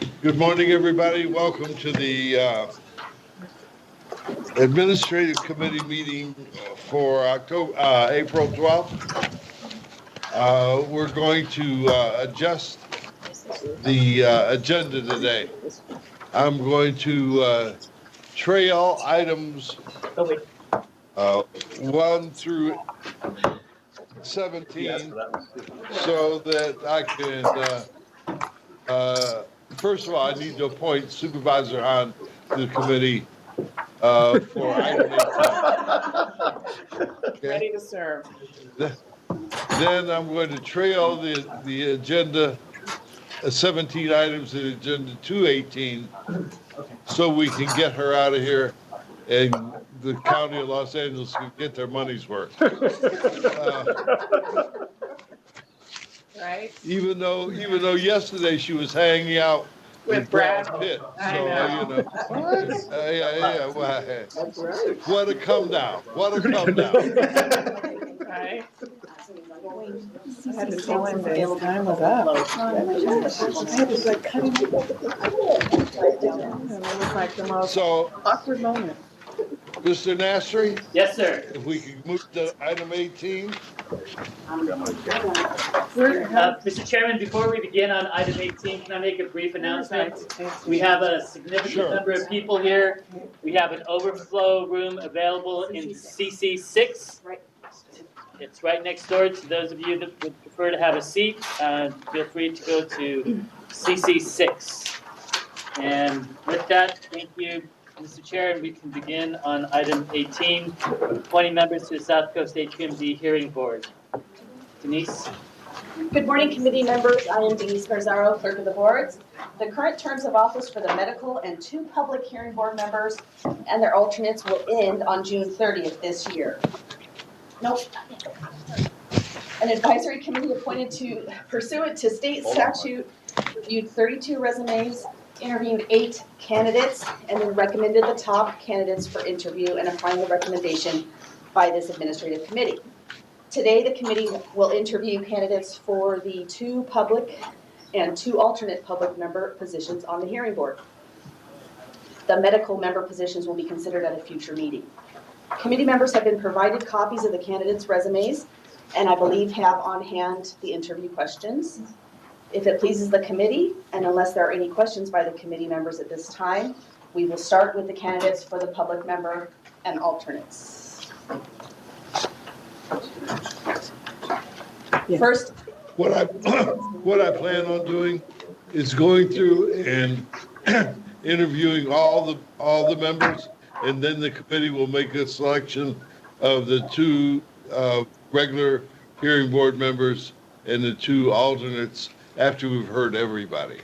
Good morning, everybody. Welcome to the Administrative Committee meeting for April 12th. We're going to adjust the agenda today. I'm going to trail items 1 through 17 so that I can first of all, I need to appoint Supervisor Hahn to the committee for item 18. Okay? Ready to serve. Then I'm going to trail the agenda, 17 items in agenda to 18, so we can get her out of here and the county of Los Angeles can get their money's worth. Right? Even though yesterday she was hanging out with Brad Pitt, I so know. well, what a come down! What a come down! Right? I had to tell him that his time was up. Oh my gosh. I had to like cut him. And it was like the most awkward moment. Mr. Nastri? Yes, sir. If we could move to item 18. Mr. Chairman, before we begin on item 18, can I make a brief announcement? We have a significant number of people here. We have an overflow room available in CC6. It's right next door. To those of you that would prefer to have a seat, feel free to go to CC6. And with that, thank you, Mr. Chair, and we can begin on item 18, appointing members to the South Coast SCAQMD Hearing Board. Denise? Good morning, committee members. I am Denise Garzaro, clerk of the boards. The current terms of office for the medical and 2 public hearing board members and their alternates will end on June 30th this year. An advisory committee appointed to pursuant to state statute reviewed 32 resumes, interviewed 8 candidates, and then recommended the top candidates for interview and a final recommendation by this administrative committee. Today, the committee will interview candidates for the 2 public and 2 alternate public member positions on the hearing board. The medical member positions will be considered at a future meeting. Committee members have been provided copies of the candidates' resumes, and I believe have on hand the interview questions. If it pleases the committee, and unless there are any questions by the committee members at this time, we will start with the candidates for the public member and alternates. Yeah. First, What I plan on doing is going through and interviewing all the members, and then the committee will make a selection of the 2 regular hearing board members and the 2 alternates after we've heard everybody.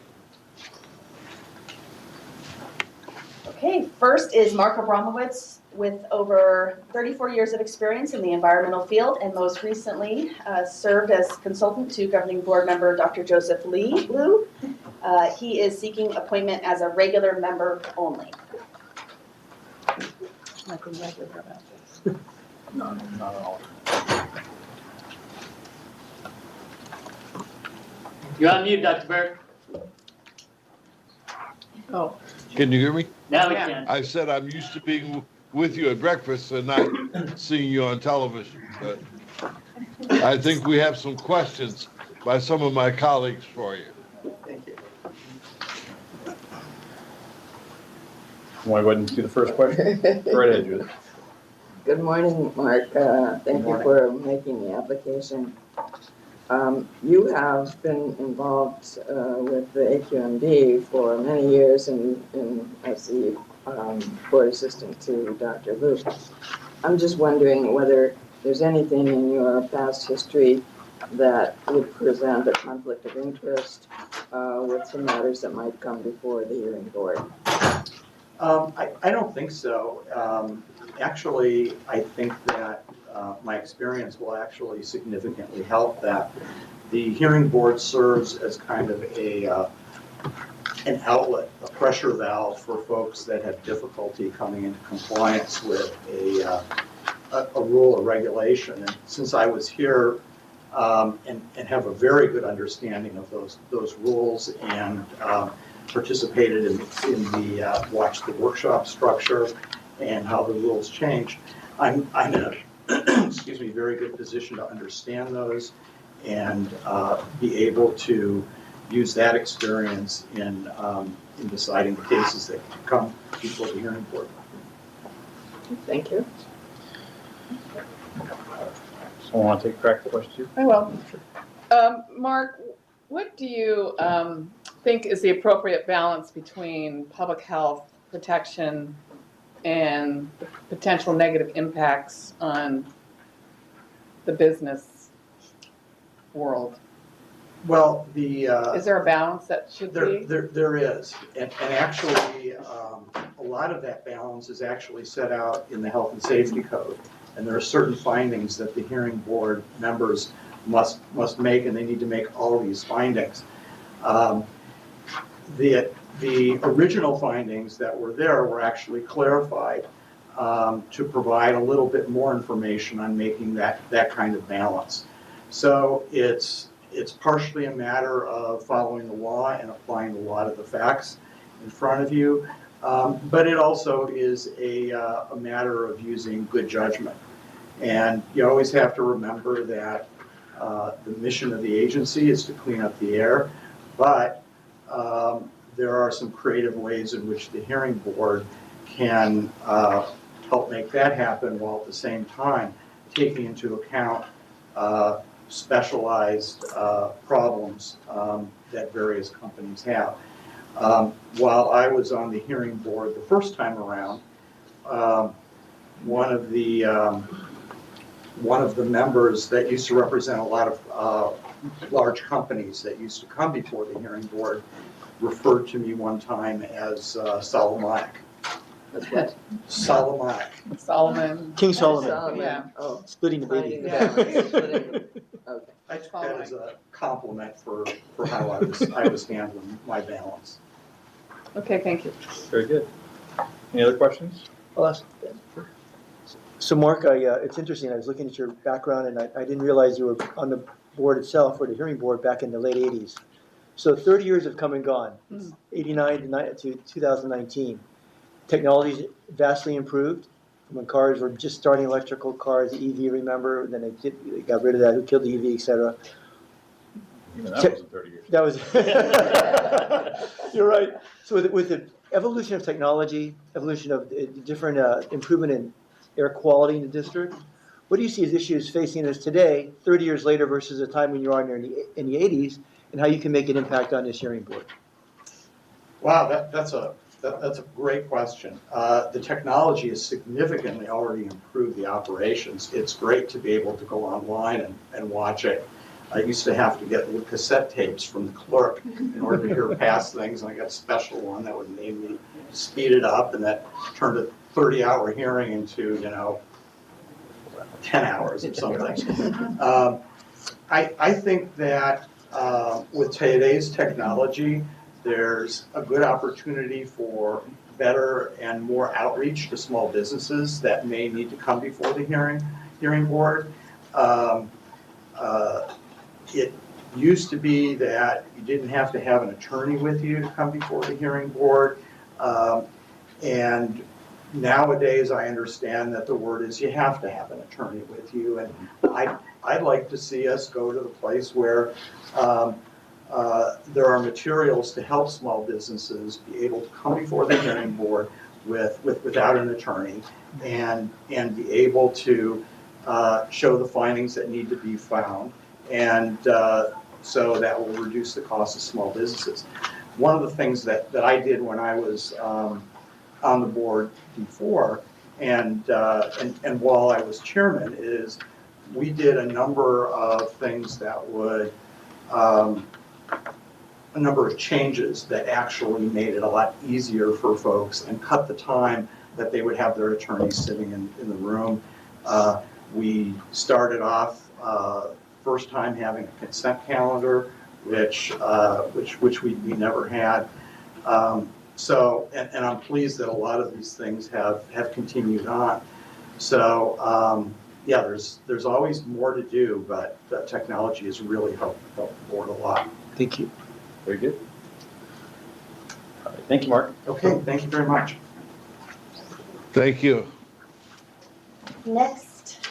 okay, first is Mark Abramowitz with over 34 years of experience in the environmental field and most recently served as consultant to governing board member Dr. Joseph Liu. He is seeking appointment as a regular member only. Nothing regular about this. No, not at all. You're on mute, Dr. Burke. Oh, Can you hear me? Now we Yeah. can. I said I'm used to being with you at breakfast and not seeing you on television, but I think we have some questions by some of my colleagues for you. Thank you. Want to go ahead and do the first question? Go right ahead, Judith. Good morning, Mark. Thank you for making the application. You have been involved with the AQMD for many years as the board assistant to Dr. Luke. I'm just wondering whether there's anything in your past history that would present a conflict of interest with some matters that might come before the hearing board. I don't think so. Actually, I think that my experience will actually significantly help that. The hearing board serves as kind of an outlet, a pressure valve for folks that have difficulty coming into compliance with a rule or regulation. And since I was here and have a very good understanding of those rules and participated in the, watched the workshop structure and how the rules changed. I'm in a, excuse me, very good position to understand those and be able to use that experience in deciding the cases that come before the hearing board. Thank you. Someone want to take a crack at the question too? I will. Mark, what do you think is the appropriate balance between public health protection and the potential negative impacts on the business world? Well, the Is there a balance that should be? there is, and actually, a lot of that balance is actually set out in the health and safety code. And there are certain findings that the hearing board members must make, and they need to make all of these findings. The original findings that were there were actually clarified to provide a little bit more information on making that kind of balance. So it's partially a matter of following the law and applying the law to the facts in front of you, but it also is a matter of using good judgment. And you always have to remember that the mission of the agency is to clean up the air, but there are some creative ways in which the hearing board can help make that happen, while at the same time taking into account specialized problems that various companies have. While I was on the hearing board the first time around, one of the members that used to represent a lot of large companies that used to come before the hearing board referred to me one time as Solomonic. That's what? Solomonic. Solomon. King Solomon, Solomon. Yeah. Oh, splitting the finding baby. the balance, splitting the- okay. I took that as a compliment for how I was handling my balance. Okay, thank you. Very good. Any other questions? I'll ask. So Mark, it's interesting, I was looking at your background and I didn't realize you were on the board itself, or the hearing board, back in the late 80s. So 30 years have come and gone, 89 to 2019. Technology's vastly improved. When cars were just starting, electrical cars, the EV, remember, and then they got rid of that, who killed the EV, et cetera. Even that wasn't 30 years. That was, you're right. So with the evolution of technology, evolution of different improvement in air quality in the district, what do you see as issues facing us today, 30 years later, versus the time when you are in the 80s, and how you can make an impact on this hearing board? Wow, that's a great question. The technology has significantly already improved the operations. It's great to be able to go online and watch it. I used to have to get little cassette tapes from the clerk in order to hear past things, and I got a special one that would make me speed it up, and that turned a 30-hour hearing into, 10 hours or something. I think that with today's technology, there's a good opportunity for better and more outreach to small businesses that may need to come before the hearing board. It used to be that you didn't have to have an attorney with you to come before the hearing board. And nowadays, I understand that the word is you have to have an attorney with you. And I'd like to see us go to the place where there are materials to help small businesses be able to come before the hearing board without an attorney and be able to show the findings that need to be found. And so that will reduce the cost of small businesses. One of the things that I did when I was on the board before, and while I was chairman, is we did a number of things that would, a number of changes that actually made it a lot easier for folks and cut the time that they would have their attorneys sitting in the room. We started off first time having a consent calendar, which we never had. So, and I'm pleased that a lot of these things have continued on. So, yeah, there's always more to do, but the technology has really helped the board a lot. Thank you. Very good. Thank you, Mark. Okay, thank you very much. Thank you. Next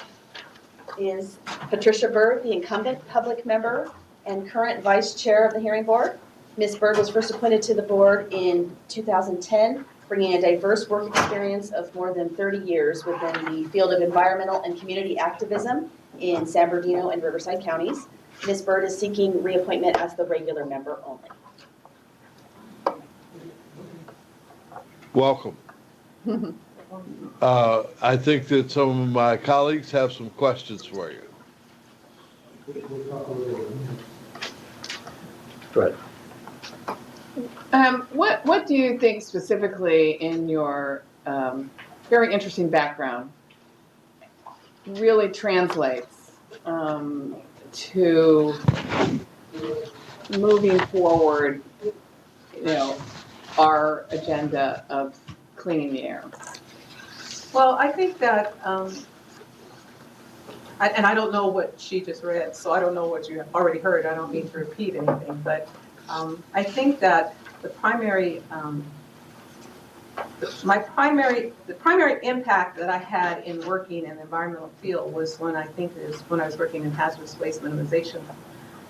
is Patricia Bird, the incumbent public member and current vice chair of the hearing board. Ms. Bird was first appointed to the board in 2010, bringing a diverse work experience of more than 30 years within the field of environmental and community activism in San Bernardino and Riverside counties. Ms. Bird is seeking reappointment as the regular member only. Welcome. I think that some of my colleagues have some questions for you. Go ahead. What do you think specifically in your very interesting background really translates to moving forward, our agenda of cleaning the air? Well, I think that, and I don't know what she just read, so I don't know what you have already heard. I don't mean to repeat anything, but I think that the primary impact that I had in working in the environmental field was when I was working in hazardous waste minimization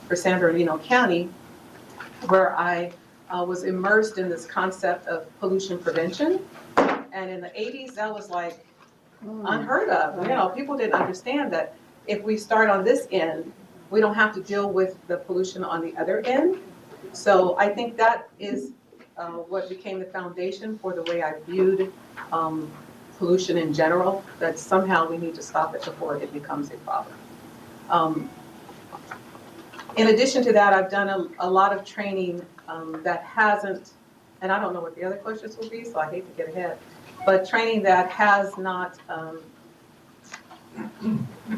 for San Bernardino County, where I was immersed in this concept of pollution prevention. And in the 80s, that was like unheard of. People didn't understand that if we start on this end, we don't have to deal with the pollution on the other end. So I think that is what became the foundation for the way I viewed pollution in general, that somehow we need to stop it before it becomes a problem. In addition to that, I've done a lot of training that hasn't, and I don't know what the other questions will be, so I hate to get ahead, but training that has not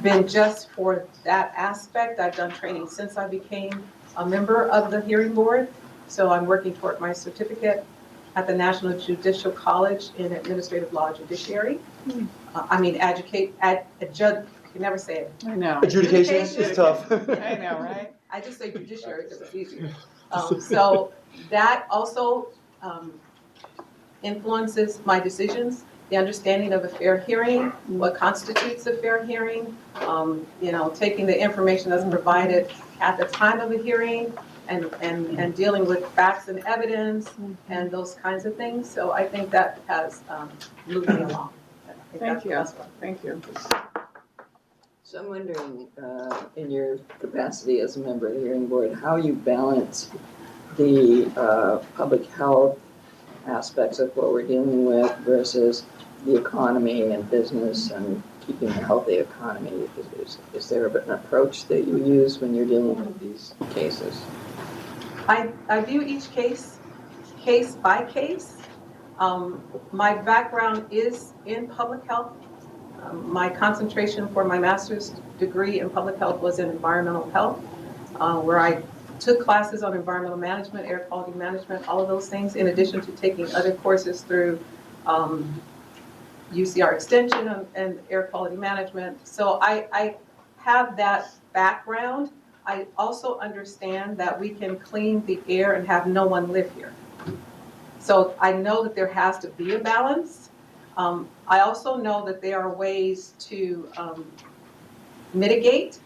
been just for that aspect. I've done training since I became a member of the hearing board. So I'm working toward my certificate at the National Judicial College in Administrative Law Judiciary. You can never say it. I know. Adjudication is tough. I know, right? I just say judiciary because it's easier. So that also influences my decisions, the understanding of a fair hearing, what constitutes a fair hearing, taking the information that's provided at the time of a hearing and dealing with facts and evidence and those kinds of things. So I think that has moved me along. Thank you. Thank you. So I'm wondering, in your capacity as a member of the hearing board, how you balance the public health aspects of what we're dealing with versus the economy and business and keeping a healthy economy. Is there an approach that you use when you're dealing with these cases? I view each case by case. My background is in public health. My concentration for my master's degree in public health was in environmental health, where I took classes on environmental management, air quality management, all of those things, in addition to taking other courses through UCR Extension and air quality management. So I have that background. I also understand that we can clean the air and have no one live here. So I know that there has to be a balance. I also know that there are ways to mitigate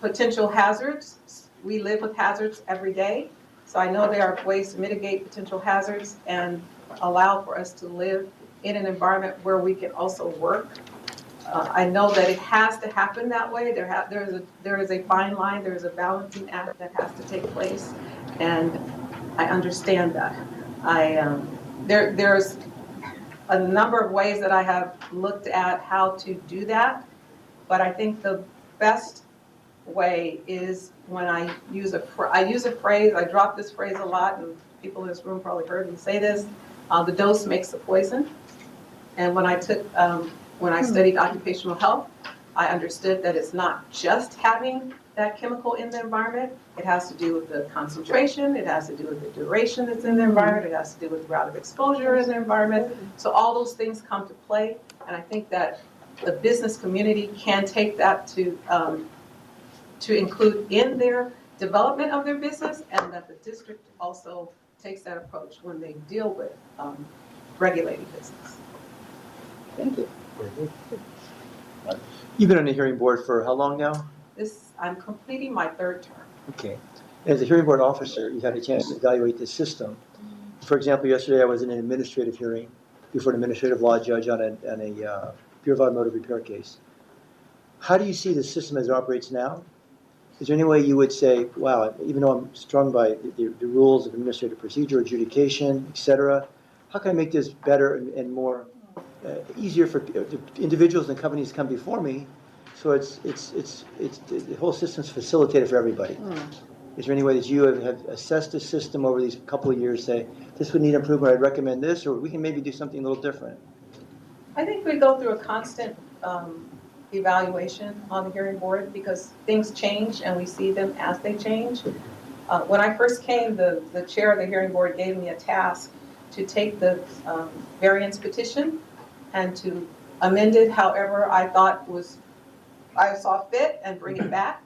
potential hazards. We live with hazards every day. So I know there are ways to mitigate potential hazards and allow for us to live in an environment where we can also work. I know that it has to happen that way. There is a fine line, there is a balancing act that has to take place, and I understand that. There's a number of ways that I have looked at how to do that, but I think the best way is when I use a phrase. I drop this phrase a lot, and people in this room probably heard me say this. The dose makes the poison. And when I studied occupational health, I understood that it's not just having that chemical in the environment. It has to do with the concentration. It has to do with the duration that's in the environment. It has to do with the route of exposure in the environment. So all those things come to play. And I think that the business community can take that to include in their development of their business, and that the district also takes that approach when they deal with regulated business. Thank you. You've been on the hearing board for how long now? I'm completing my third term. Okay. As a hearing board officer, you had a chance to evaluate the system. For example, yesterday I was in an administrative hearing before an administrative law judge on a Bureau of Automotive Repair case. How do you see the system as it operates now? Is there any way you would say, wow, even though I'm strung by the rules of administrative procedure, adjudication, et cetera, how can I make this better and more easier for individuals and companies to come before me, so it's the whole system's facilitated for everybody? Is there any way that you have assessed the system over these couple of years, say, this would need improvement, I'd recommend this, or we can maybe do something a little different? I think we go through a constant evaluation on the hearing board because things change and we see them as they change. When I first came, the chair of the hearing board gave me a task to take the variance petition and to amend it however I saw fit and bring it back,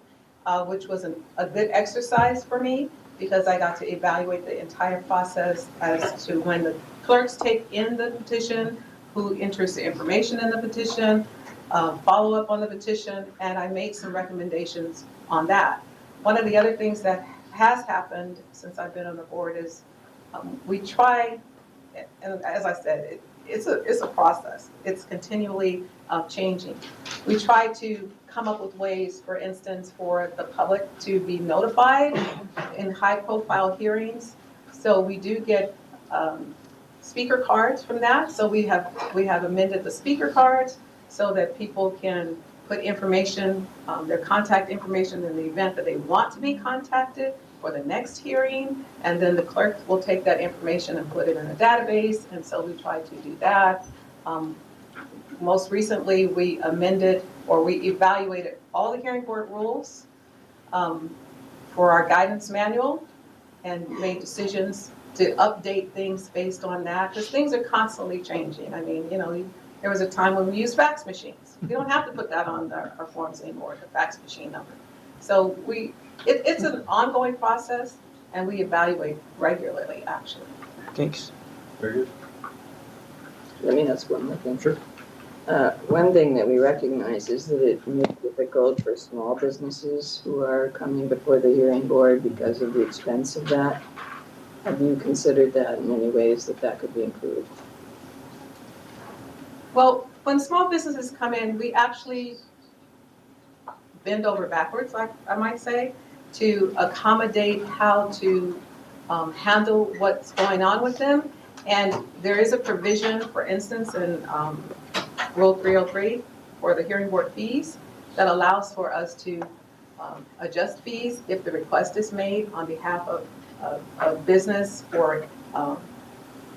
which was a good exercise for me because I got to evaluate the entire process as to when the clerks take in the petition, who enters the information in the petition, follow up on the petition, and I made some recommendations on that. One of the other things that has happened since I've been on the board is we try, and as I said, it's a process. It's continually changing. We try to come up with ways, for instance, for the public to be notified in high-profile hearings. So we do get speaker cards from that. So we have amended the speaker cards so that people can put information, their contact information in the event that they want to be contacted for the next hearing, and then the clerk will take that information and put it in a database, and so we try to do that. Most recently, we amended or we evaluated all the hearing board rules for our guidance manual and made decisions to update things based on that, because things are constantly changing. I mean, there was a time when we used fax machines. We don't have to put that on our forms anymore, the fax machine number. So it's an ongoing process, and we evaluate regularly, actually. Thanks. Very good. Let me ask one more thing. Sure. One thing that we recognize is that it may be difficult for small businesses who are coming before the hearing board because of the expense of that. Have you considered that in any ways that could be improved? Well, when small businesses come in, we actually bend over backwards, I might say, to accommodate how to handle what's going on with them. And there is a provision, for instance, in Rule 303 for the hearing board fees that allows for us to adjust fees if the request is made on behalf of business, or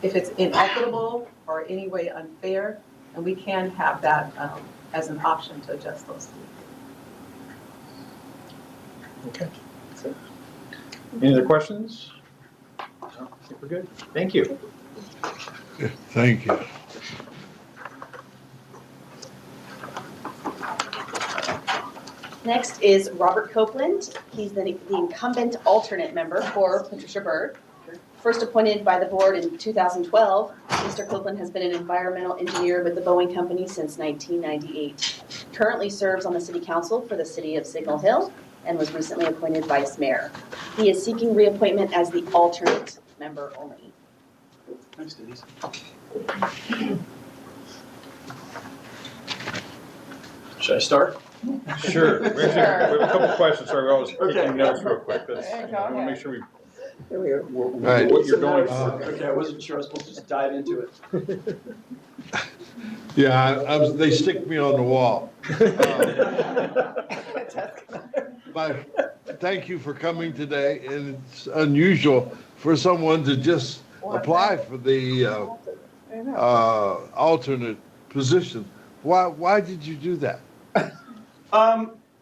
if it's inequitable or any way unfair, and we can have that as an option to adjust those fees. Okay. Any other questions? No, I think we're good. Thank you. Thank you. Next is Robert Copeland. He's the incumbent alternate member for Patricia Byrd. First appointed by the board in 2012, Mr. Copeland has been an environmental engineer with the Boeing Company since 1998. Currently serves on the city council for the city of Signal Hill and was recently appointed vice mayor. He is seeking reappointment as the alternate member only. Thanks, Denise. Should I start? Sure. We have a couple questions. Sorry, we're always taking notes real quick. I want to make sure what you're going for. Okay, I wasn't sure I was supposed to just dive into it. Yeah, they stick me on the wall. But thank you for coming today, and it's unusual for someone to just apply for the alternate position. Why did you do that?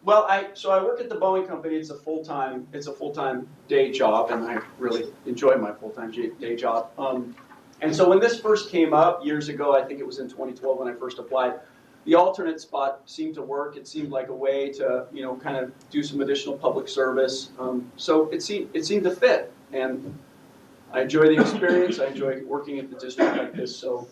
Well, so I work at the Boeing Company. It's a full-time day job, and I really enjoy my full-time day job. And so when this first came up years ago, I think it was in 2012 when I first applied, the alternate spot seemed to work. It seemed like a way to, kind of do some additional public service. So it seemed to fit. And I enjoy the experience, I enjoy working at the district like this, so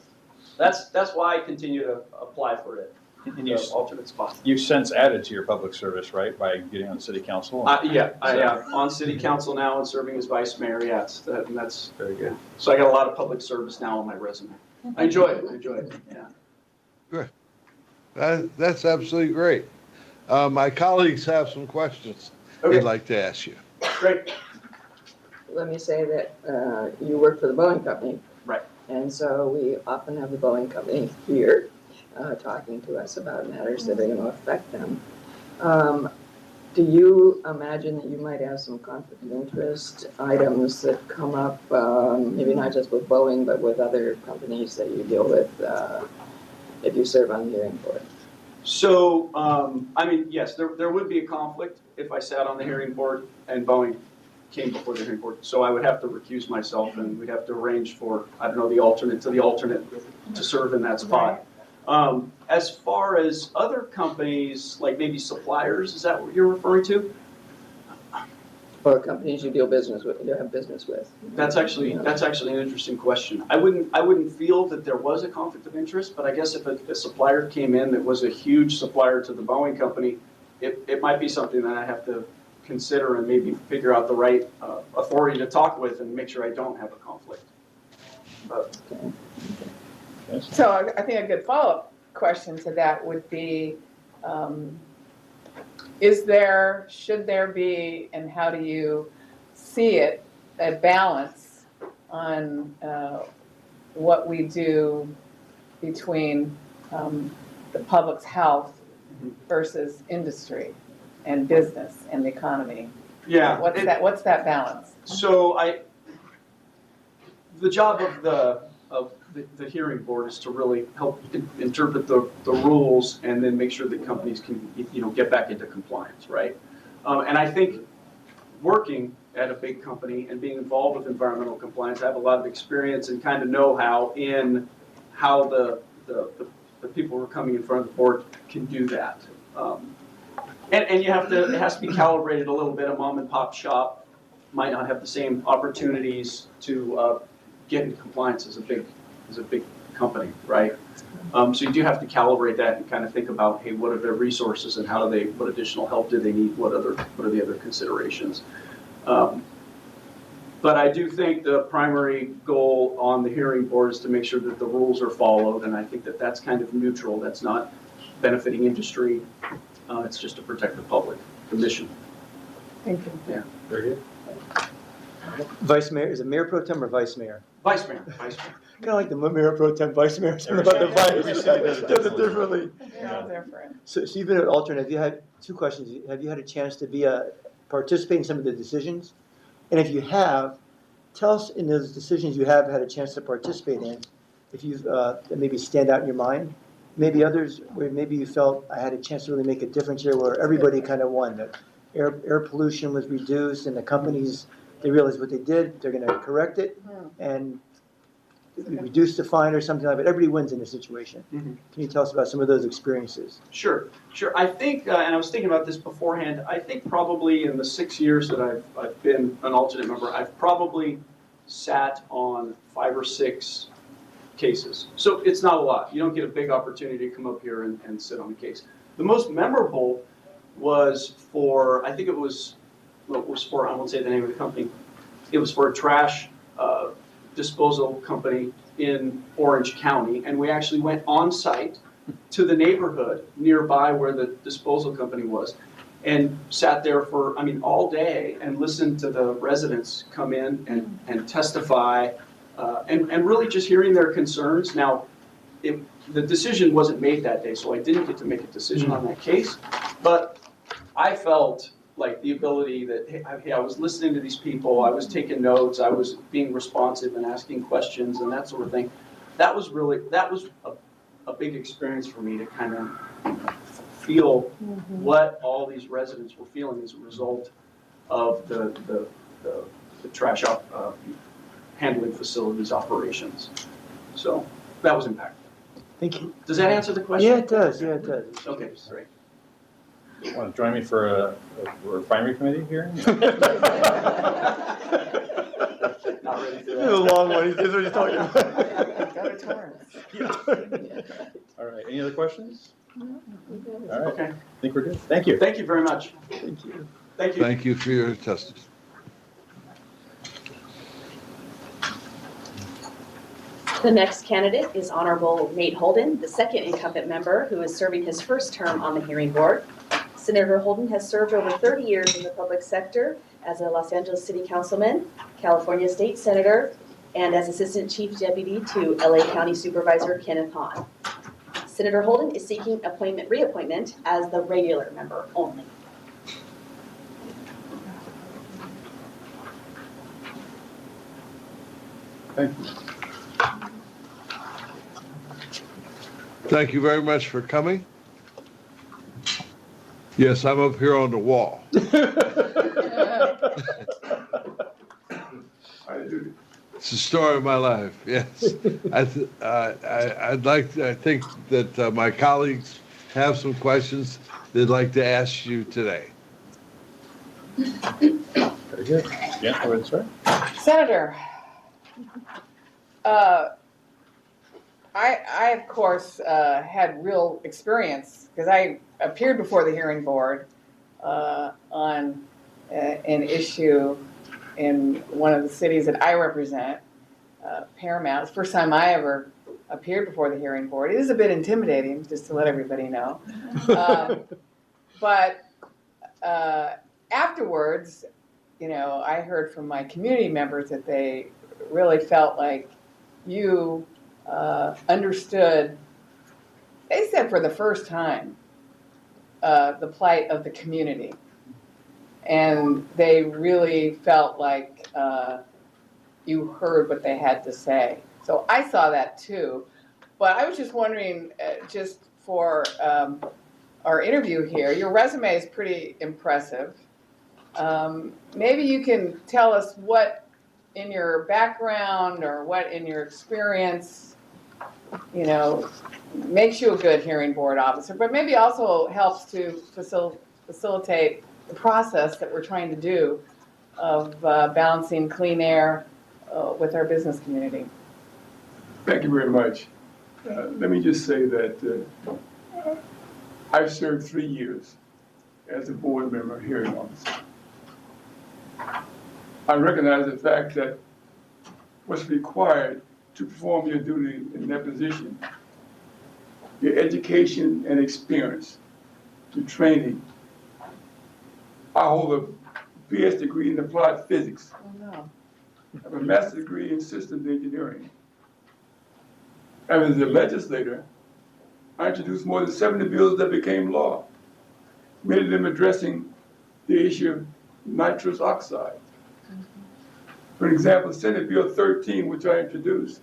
that's why I continue to apply for it. And you, Alternate spot. you've since added to your public service, right, by getting on city council? Yeah, I am on city council now and serving as vice mayor, yeah, and that's, Very good. so I got a lot of public service now on my resume. I enjoy it, yeah. That's absolutely great. My colleagues have some questions Okay. they'd like to ask you. Great. Let me say that you work for the Boeing Company. Right. And so we often have the Boeing Company here talking to us about matters that are going to affect them. Do you imagine that you might have some conflict of interest items that come up, maybe not just with Boeing, but with other companies that you deal with if you serve on the hearing board? So, I mean, yes, there would be a conflict if I sat on the hearing board and Boeing came before the hearing board. So I would have to recuse myself and we'd have to arrange for, I don't know, the alternate to serve in that spot. As far as other companies, like maybe suppliers, is that what you're referring to? Or companies you deal business with, you have business with? That's actually an interesting question. I wouldn't feel that there was a conflict of interest, but I guess if a supplier came in that was a huge supplier to the Boeing company, it might be something that I have to consider and maybe figure out the right authority to talk with and make sure I don't have a conflict. But, So I think a good follow-up question to that would be, should there be, and how do you see it, a balance on what we do between the public's health versus industry and business and the economy? yeah. What's that balance? So the job of the hearing board is to really help interpret the rules and then make sure that companies can, get back into compliance, right? And I think working at a big company and being involved with environmental compliance, I have a lot of experience and kind of know-how in how the people who are coming in front of the board can do that. And it has to be calibrated a little bit. A mom and pop shop might not have the same opportunities to get into compliance as a big company, right? So you do have to calibrate that and kind of think about, hey, what are their resources and what additional help do they need? What are the other considerations? But I do think the primary goal on the hearing board is to make sure that the rules are followed, and I think that that's kind of neutral. That's not benefiting industry. It's just to protect the public, the mission. Thank you. Yeah. Very good. Vice Mayor, is it Mayor Pro Tem or Vice Mayor? Vice Mayor. Kind of like the Mayor Pro Tem, Vice Mayor, something about the vice. Every city does it differently. They're all different. So you've been an alternate. Have you had, two questions, have you had a chance to participate in some of the decisions? And if you have, tell us in those decisions you have had a chance to participate in, if you've, that maybe stand out in your mind. Maybe others, where maybe you felt I had a chance to really make a difference here, where everybody kind of won. That air pollution was reduced, and the companies, they realized what they did, they're going to correct it, and reduce the fine or something like that. Everybody wins in this situation. Mm-hmm. Can you tell us about some of those experiences? Sure. I think, and I was thinking about this beforehand, I think probably in the 6 years that I've been an alternate member, I've probably sat on 5 or 6 cases. So it's not a lot. You don't get a big opportunity to come up here and sit on a case. The most memorable was for, I think it was for, I won't say the name of the company, it was for a trash disposal company in Orange County, and we actually went on site to the neighborhood nearby where the disposal company was and sat there for, all day and listened to the residents come in and testify and really just hearing their concerns. Now, the decision wasn't made that day, so I didn't get to make a decision on that case, but I felt like the ability that, hey, I was listening to these people, I was taking notes, I was being responsive and asking questions and that sort of thing. That was a big experience for me to kind of feel what all these residents were feeling as a result of the trash handling facilities operations. So that was impactful. Thank you. Does that answer the question? Yeah, it does. Yeah, it does. Okay, great. Want to join me for a refinery committee hearing? Not ready for This is a that. long one, this is what he's talking about. Go to Torrance. All right, any other questions? All right, Okay, I think we're good. Thank you. thank you very much. Thank you. Thank you. Thank you for your testimony. The next candidate is Honorable Nate Holden, the second incumbent member who is serving his first term on the hearing board. Senator Holden has served over 30 years in the public sector as a Los Angeles City Councilman, California State Senator, and as Assistant Chief Deputy to LA County Supervisor Kenneth Hahn. Senator Holden is seeking reappointment as the regular member only. Thank you. Thank you very much for coming. Yes, I'm up here on the wall. It's the story of my life, yes. I think that my colleagues have some questions they'd like to ask you today. Very good. Yeah, go ahead, sir. Senator, I of course had real experience because I appeared before the hearing board on an issue in one of the cities that I represent, Paramount. It's the first time I ever appeared before the hearing board. It is a bit intimidating, just to let everybody know. But afterwards, you know, I heard from my community members that they really felt like you understood, they said for the first time, the plight of the community. And they really felt like you heard what they had to say. So I saw that too. But I was just wondering, just for our interview here, your resume is pretty impressive. Maybe you can tell us what in your background or what in your experience, you know, makes you a good hearing board officer, but maybe also helps to facilitate the process that we're trying to do of balancing clean air with our business community. Thank you very much. Let me just say that I've served 3 years as a board member hearing officer. I recognize the fact that what's required to perform your duty in that position, your education and experience, your training. I hold a BS degree in applied physics. Oh, no. I have a master's degree in systems engineering. And as a legislator, I introduced more than 70 bills that became law, many of them addressing the issue of nitrous oxide. For example, Senate Bill 13, which I introduced,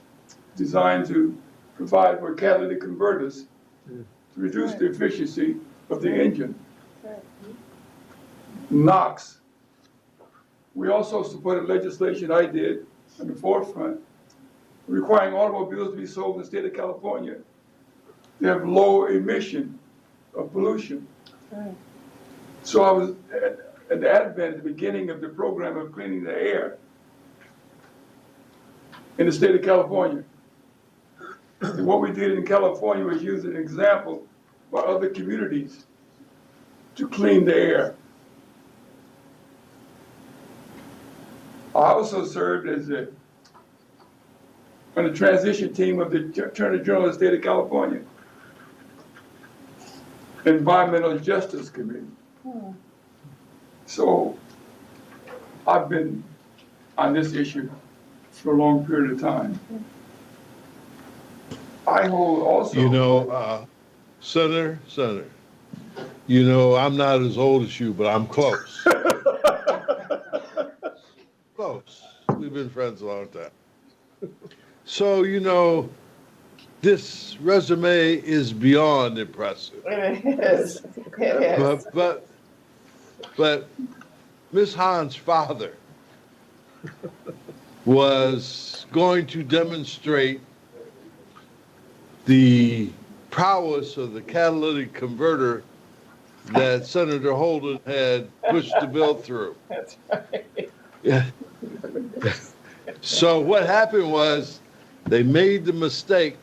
designed to provide for catalytic converters to reduce the efficiency of the engine. NOx. We also supported legislation I did on the forefront, requiring automobiles to be sold in the state of California to have low emission of pollution. Right. So I was at the advent, at the beginning of the program of cleaning the air in the state of California. And what we did in California was use an example by other communities to clean the air. I also served as on the transition team of the Attorney General of the state of California, Environmental Justice Committee. So I've been on this issue for a long period of time. I hold also. You know, Senator, you know, I'm not as old as you, but I'm close. Close. We've been friends a long time. So, you know, this resume is beyond impressive. It is. It is. But Ms. Hahn's father was going to demonstrate the prowess of the catalytic converter that Senator Holden had pushed the bill through. That's right. Yeah. So what happened was they made the mistake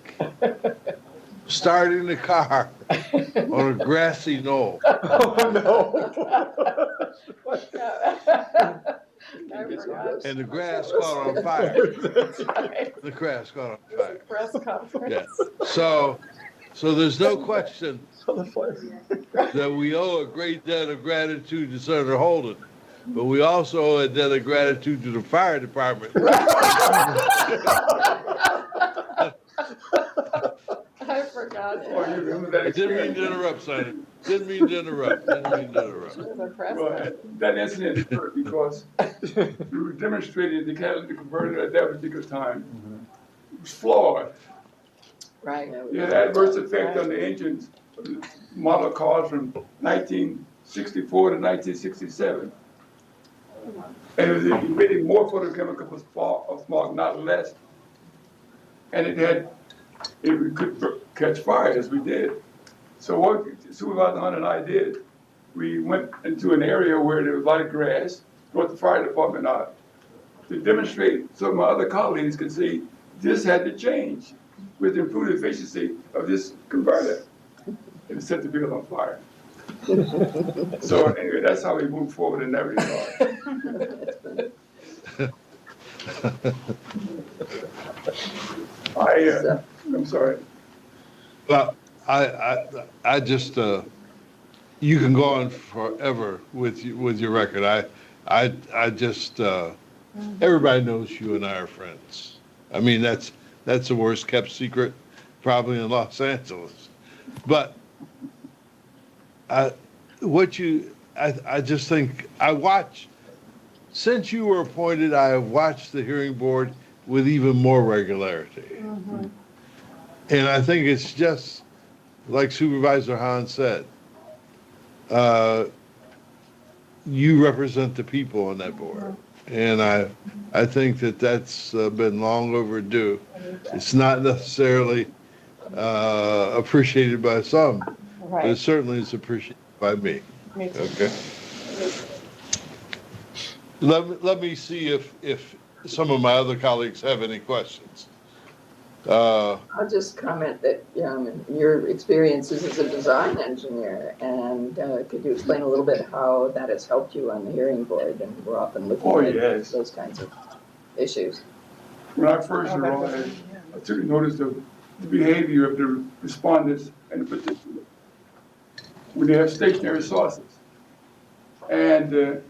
starting the car on a grassy knoll. Oh, no. I forgot. And the grass caught on fire. The grass caught on fire. Press conference. Yeah. So there's no question that we owe a great debt of gratitude to Senator Holden, but we also owe a debt of gratitude to the fire department. I forgot. Oh, you remember that I didn't mean experience? to interrupt, Senator. Didn't mean to interrupt. The press Well, that incident occurred because we were demonstrating the catalytic converter at that particular time. It was flawed. Right. It had adverse effect on the engines of the model cars from 1964 to 1967. And it was emitting more photochemical smog, not less. And it could catch fire, as we did. So what Supervisor Hunt and I did, we went into an area where there was a lot of grass, brought the fire department out to demonstrate so my other colleagues could see this had to change with improved efficiency of this converter. And set the bill on fire. So anyway, that's how we move forward in that regard. I'm sorry. Well, I just, you can go on forever with your record. I just, everybody knows you and I are friends. I mean, that's the worst kept secret probably in Los Angeles. But I just think since you were appointed, I have watched the hearing board with even more regularity. Mm-hmm. And I think it's just like Supervisor Hahn said, you represent the people on that board. And I think that's been long overdue. It's not necessarily appreciated by some, but it certainly is appreciated by me. Me too. Okay. Let me see if some of my other colleagues have any questions. I'll just comment that your experiences as a design engineer, and could you explain a little bit how that has helped you on the hearing board? And we're often looking at those kinds of issues. When I first arrived, I took notice of the behavior of the respondents, and in particular, when they have stationary sources. And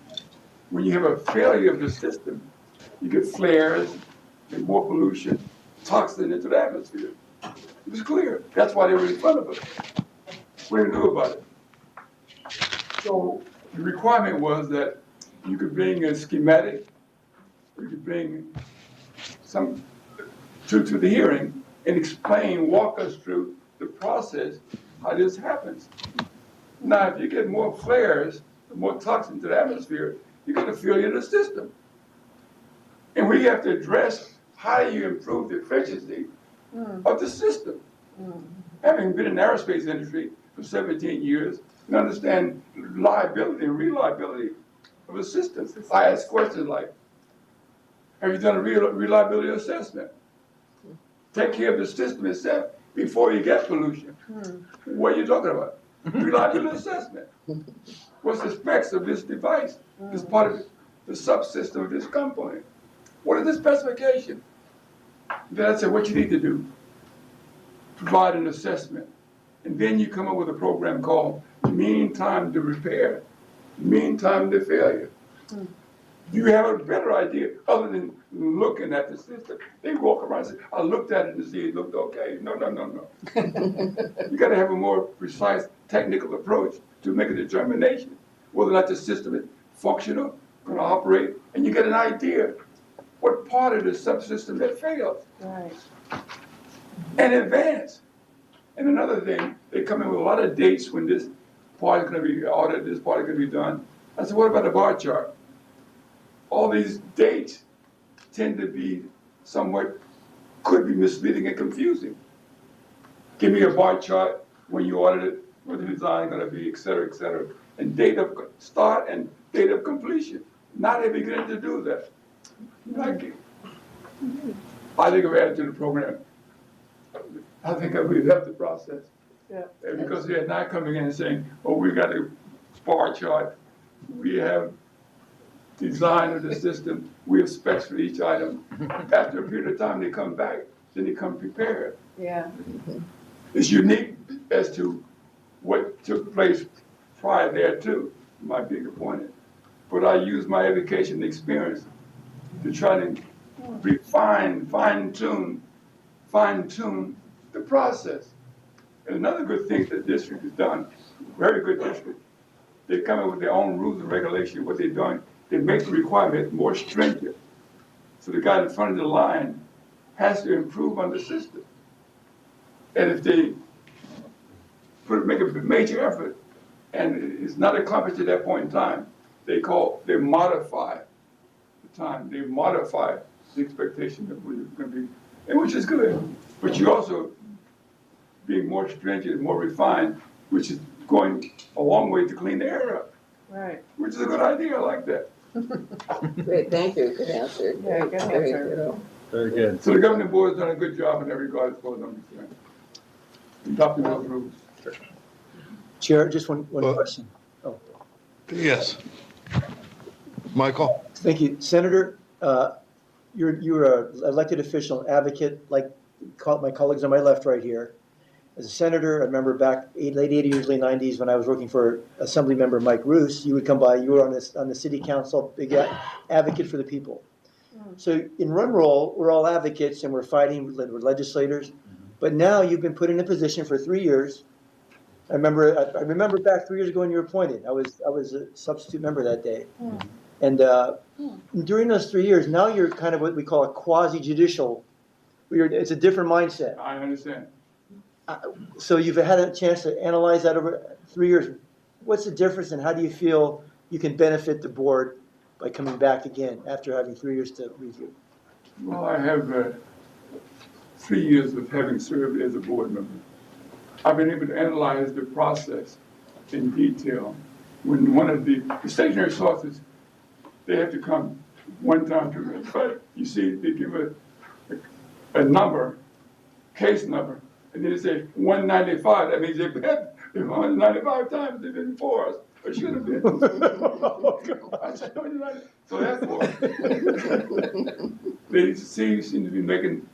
when you have a failure of the system, you get flares and more pollution, toxin into the atmosphere. It was clear. That's why they were in front of us. What do you do about it? So the requirement was that you could bring a schematic, you could bring some to the hearing and walk us through the process, how this happens. Now, if you get more flares, more toxin to the atmosphere, you're going to failure the system. And we have to address how do you improve the efficiency of the system. Having been in the aerospace industry for 17 years, you understand liability and reliability of a system. I ask questions like, have you done a reliability assessment? Take care of the system itself before you get pollution. What are you talking about? Reliability assessment. What's the specs of this device? This part of the subsystem of this component. What is the specification? Then I said, what you need to do, provide an assessment. And then you come up with a program called mean time to repair, mean time to failure. You have a better idea other than looking at the system. They walk around and say, I looked at it and see it looked okay. No. You got to have a more precise technical approach to make a determination whether or not the system is functional, going to operate, and you get an idea what part of the subsystem that fails. Right. And advance. And another thing, they come in with a lot of dates when this part is going to be audited, this part is going to be done. I said, what about the bar chart? All these dates tend to be could be misleading and confusing. Give me a bar chart when you audit it, what the design is going to be, et cetera, and date of start and date of completion. Now they're beginning to do that. I think if added to the program, I think that would help the process. Yeah. And because they're not coming in and saying, oh, we got a bar chart, we have design of the system, we have specs for each item. After a period of time, they come back, then they come prepared. Yeah. It's unique as to what took place prior thereto, my bigger point. But I use my education experience to try to fine-tune the process. And another good thing that the district has done, very good district, they come up with their own rules and regulations. What they're doing, they make the requirement more stringent. So the guy in front of the line has to improve on the system. And if they make a major effort and it's not accomplished at that point in time, they modify the time. They modify the expectation of what it's going to be, and which is good. But you also being more stringent, more refined, which is going a long way to clean the air up. Right. Which is a good idea. I like that. Great, thank you, good answer. Yeah, good Very answer. good. Very good. So the governing board has done a good job in that regard, as far as I'm concerned. Adopting those rules. Chair, just one Well- question. Yes. Michael? Thank you. Senator, you're an elected official, advocate, like my colleagues on my left right here. As a senator, I remember back late 80s, early 90s, when I was working for Assembly Member Mike Roos, you would come by, you were on the city council, big advocate for the people. So in one role, we're all advocates and we're fighting, we're legislators. But now you've been put in a position for 3 years. I remember back 3 years ago when you were appointed. I was a substitute member that day. And during those 3 years, now you're kind of what we call a quasi-judicial. It's a different mindset. I understand. So you've had a chance to analyze that over 3 years. What's the difference and how do you feel you can benefit the board by coming back again after having 3 years to review? Well, I have 3 years of having served as a board member. I've been able to analyze the process in detail. When one of the stationary sources, they have to come one time to me. But you see, they give a number, case number, and then they say 195. That means they've been 195 times they've been before us, or should have been. So therefore, they seem to be making,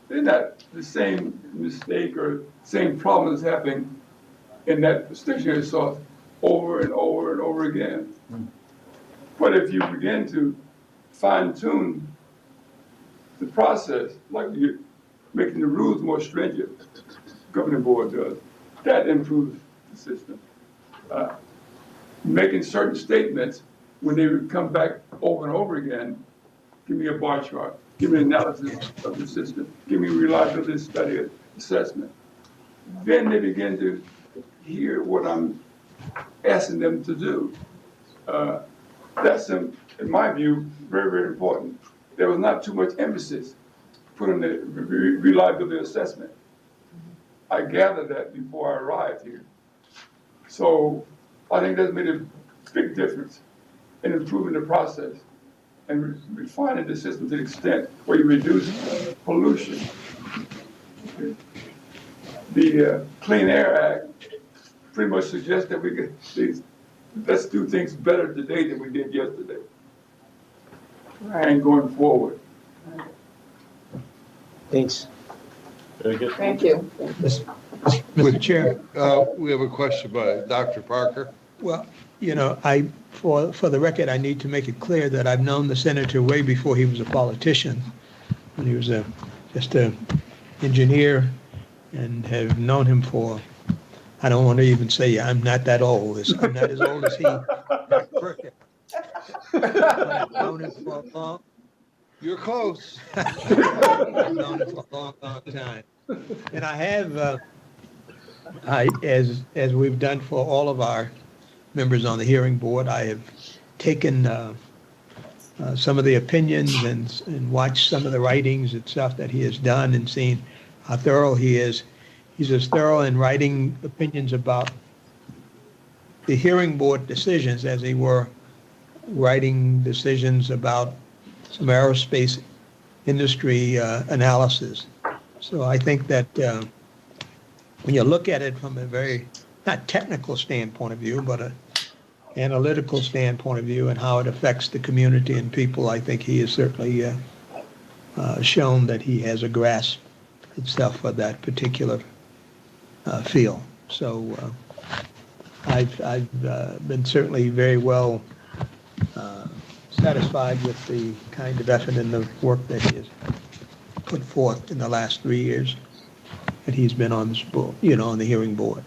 they're not the same mistake or same problems happening in that stationary source over and over and over again. But if you begin to fine-tune the process, like you're making the rules more stringent, governing board does, that improves the system. Making certain statements when they come back over and over again, give me a bar chart, give me an analysis of the system, give me reliability study assessment. Then they begin to hear what I'm asking them to do. That's, in my view, very, very important. There was not too much emphasis put on the reliability assessment. I gathered that before I arrived here. So I think that's made a big difference in improving the process and refining the system to the extent where you reduce pollution. The Clean Air Act pretty much suggests that we could, let's do things better today than we did yesterday. Right. And going forward. Thanks. Very good. Thank you. Mr. Chair, We have a question by Dr. Parker. well, for the record, I need to make it clear that I've known the senator way before he was a politician, when he was just an engineer, and have known him for, I don't want to even say I'm not that old. I'm not as old as he. I've known him for a long, You're close. I've known him for a long, long time. And I have, as we've done for all of our members on the hearing board, I have taken some of the opinions and watched some of the writings and stuff that he has done and seen how thorough he is. He's as thorough in writing opinions about the hearing board decisions as he were writing decisions about some aerospace industry analysis. So I think that when you look at it from a very, not technical standpoint of view, but a analytical standpoint of view and how it affects the community and people, I think he has certainly shown that he has a grasp itself of that particular field. So I've been certainly very well satisfied with the kind of effort and the work that he has put forth in the last 3 years that he's been on this board, on the hearing board.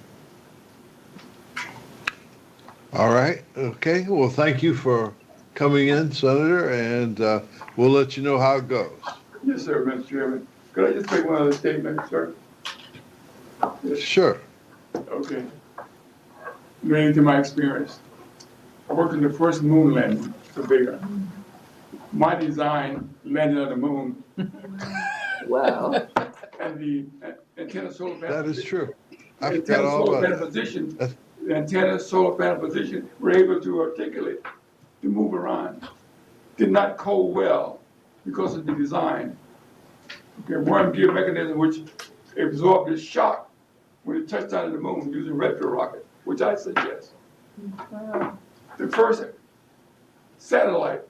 All right, okay, well, thank you for coming in, Senator, and we'll let you know how it goes. Yes, sir, Mr. Chairman. Could I just make one other statement, sir? Yes. Sure. Okay. Relating to my experience. I worked in the first moon landing surveyor. My design landed on the moon. Wow. And the antenna solar panel. That is true. I The forgot antenna all solar about panel it. position, the antenna solar panel position, were able to articulate, to move around. Did not code well because of the design. Okay, worm gear mechanism which absorbed the shock when it touched down on the moon using retro rocket, which I suggest. The first satellite,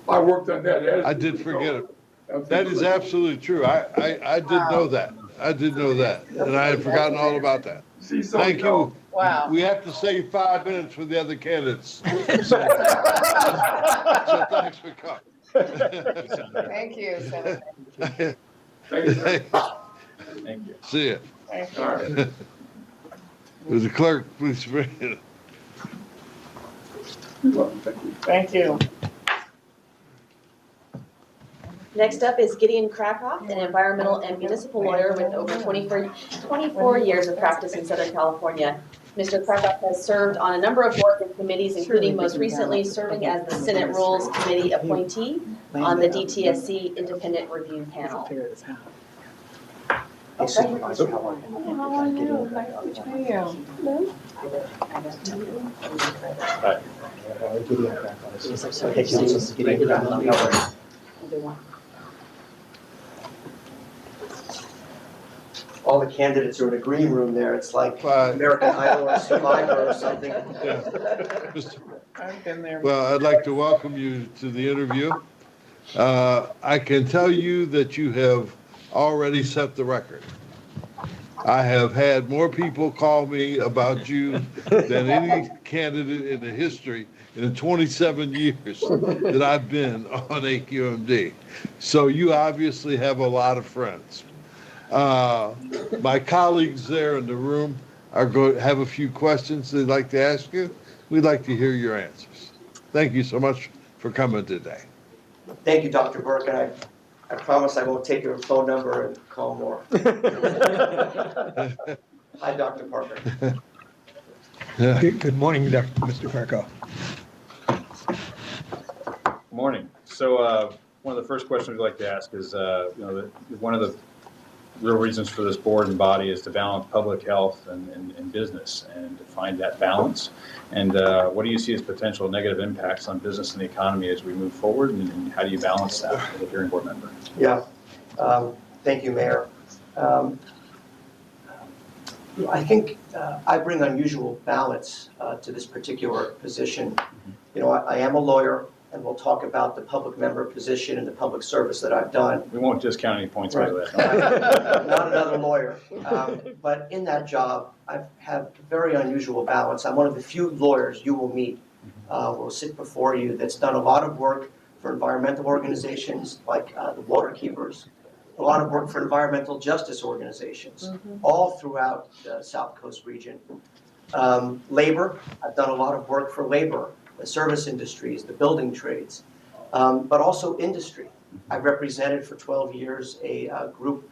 I worked on that. I did forget it. That is absolutely true. I did know that. I did know that, and I had forgotten all about that. See, so Thank you. Wow. We have to save 5 minutes for the other candidates. So thanks for coming. Thank you, Senator. Thank you, sir. Thank you. See ya. Thank you. All right. Will the clerk please read it? You're welcome. Thank you. Thank you. Next up is Gideon Krakoff, an environmental and municipal lawyer with over 24 years of practice in Southern California. Mr. Krakoff has served on a number of boards and committees, including most recently serving as the Senate Rules Committee appointee on the DTSC Independent Review Panel. How are you? Nice to meet you. All the candidates are in a green room there. It's like American Idol or Survivor or something. I've been there. Well, I'd like to welcome you to the interview. I can tell you that you have already set the record. I have had more people call me about you than any candidate in the history in the 27 years that I've been on AQMD. So you obviously have a lot of friends. My colleagues there in the room are going to have a few questions they'd like to ask you. We'd like to hear your answers. Thank you so much for coming today. Thank you, Dr. Burke, and I promise I won't take your phone number and call more. Hi, Dr. Parker. Good morning, Mr. Farco. Good morning. So one of the first questions we'd like to ask is, one of the real reasons for this board and body is to balance public health and business and to find that balance. And what do you see as potential negative impacts on business and the economy as we move forward, and how do you balance that as a hearing board member? Yeah. Thank you, Mayor. I think I bring unusual balance to this particular position. You know, I am a lawyer, and we'll talk about the public member position and the public service that I've done. We won't discount any points Right. over that. Not another lawyer. But in that job, I have very unusual balance. I'm one of the few lawyers you will meet, will sit before you, that's done a lot of work for environmental organizations like the Water Keepers, a lot of work for environmental justice organizations, all throughout the South Coast region. Labor, I've done a lot of work for labor, the service industries, the building trades, but also industry. I represented for 12 years a group,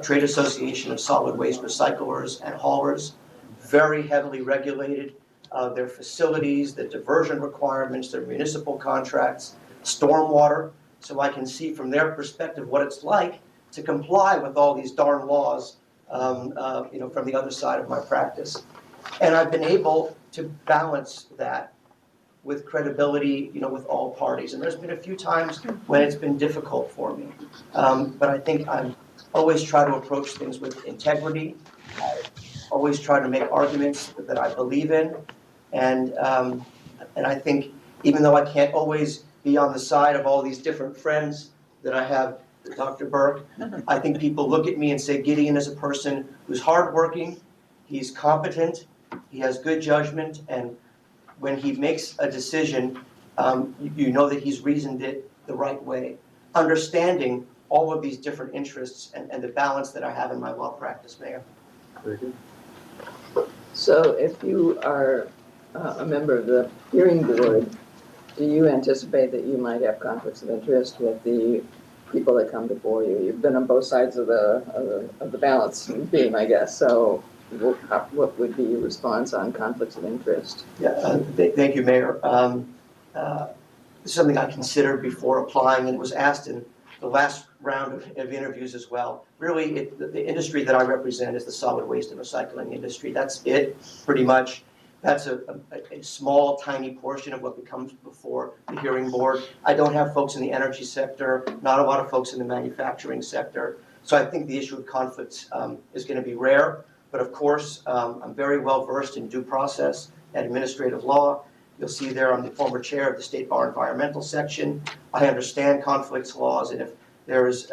trade association of solid waste recyclers and haulers, very heavily regulated. Their facilities, the diversion requirements, their municipal contracts, stormwater, so I can see from their perspective what it's like to comply with all these darn laws, from the other side of my practice. And I've been able to balance that with credibility, with all parties. And there's been a few times when it's been difficult for me. But I think I'm always try to approach things with integrity. I always try to make arguments that I believe in. And I think even though I can't always be on the side of all these different friends that I have, Dr. Burke, I think people look at me and say Gideon is a person who's hardworking, he's competent, he has good judgment, and when he makes a decision, you know that he's reasoned it the right way, understanding all of these different interests and the balance that I have in my law practice, Mayor. Very good. So if you are a member of the hearing board, do you anticipate that you might have conflicts of interest with the people that come before you? You've been on both sides of the balance beam, I guess. So what would be your response on conflicts of interest? Yeah, thank you, Mayor. This is something I considered before applying, and was asked in the last round of interviews as well. Really, the industry that I represent is the solid waste and recycling industry. That's it, pretty much. That's a small, tiny portion of what becomes before the hearing board. I don't have folks in the energy sector, not a lot of folks in the manufacturing sector. So I think the issue of conflicts is going to be rare. But of course, I'm very well versed in due process and administrative law. You'll see there I'm the former chair of the State Bar Environmental Section. I understand conflicts laws, and if there is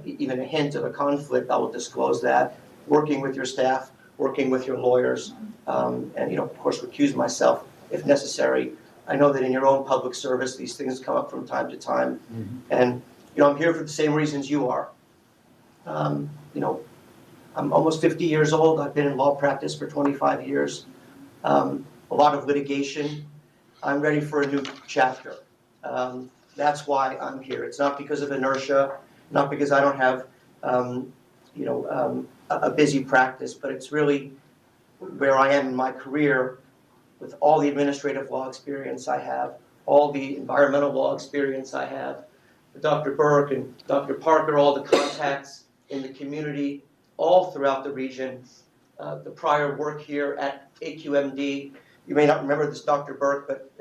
even a hint of a conflict, I will disclose that, working with your staff, working with your lawyers, and of course, recuse myself if necessary. I know that in your own public service, these things come up from time to time, and I'm here for the same reasons you are. I'm almost 50 years old. I've been in law practice for 25 years. A lot of litigation. I'm ready for a new chapter. That's why I'm here. It's not because of inertia, not because I don't have, a busy practice, but it's really where I am in my career with all the administrative law experience I have, all the environmental law experience I have, Dr. Burke and Dr. Parker, all the contacts in the community, all throughout the region, the prior work here at SCAQMD. You may not remember this, Dr. Burke, but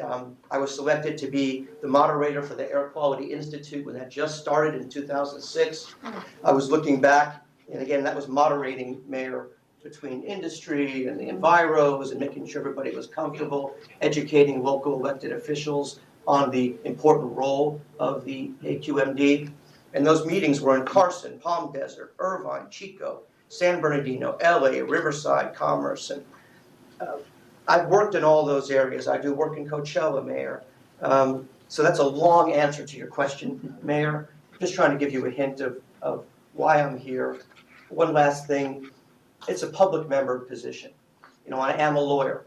I was selected to be the moderator for the Air Quality Institute when that just started in 2006. I was looking back, and again, that was moderating, Mayor, between industry and the enviros and making sure everybody was comfortable, educating local elected officials on the important role of the SCAQMD. And those meetings were in Carson, Palm Desert, Irvine, Chico, San Bernardino, LA, Riverside, Commerce, and I've worked in all those areas. I do work in Coachella, Mayor. So that's a long answer to your question, Mayor. I'm just trying to give you a hint of why I'm here. One last thing, it's a public member position. I am a lawyer.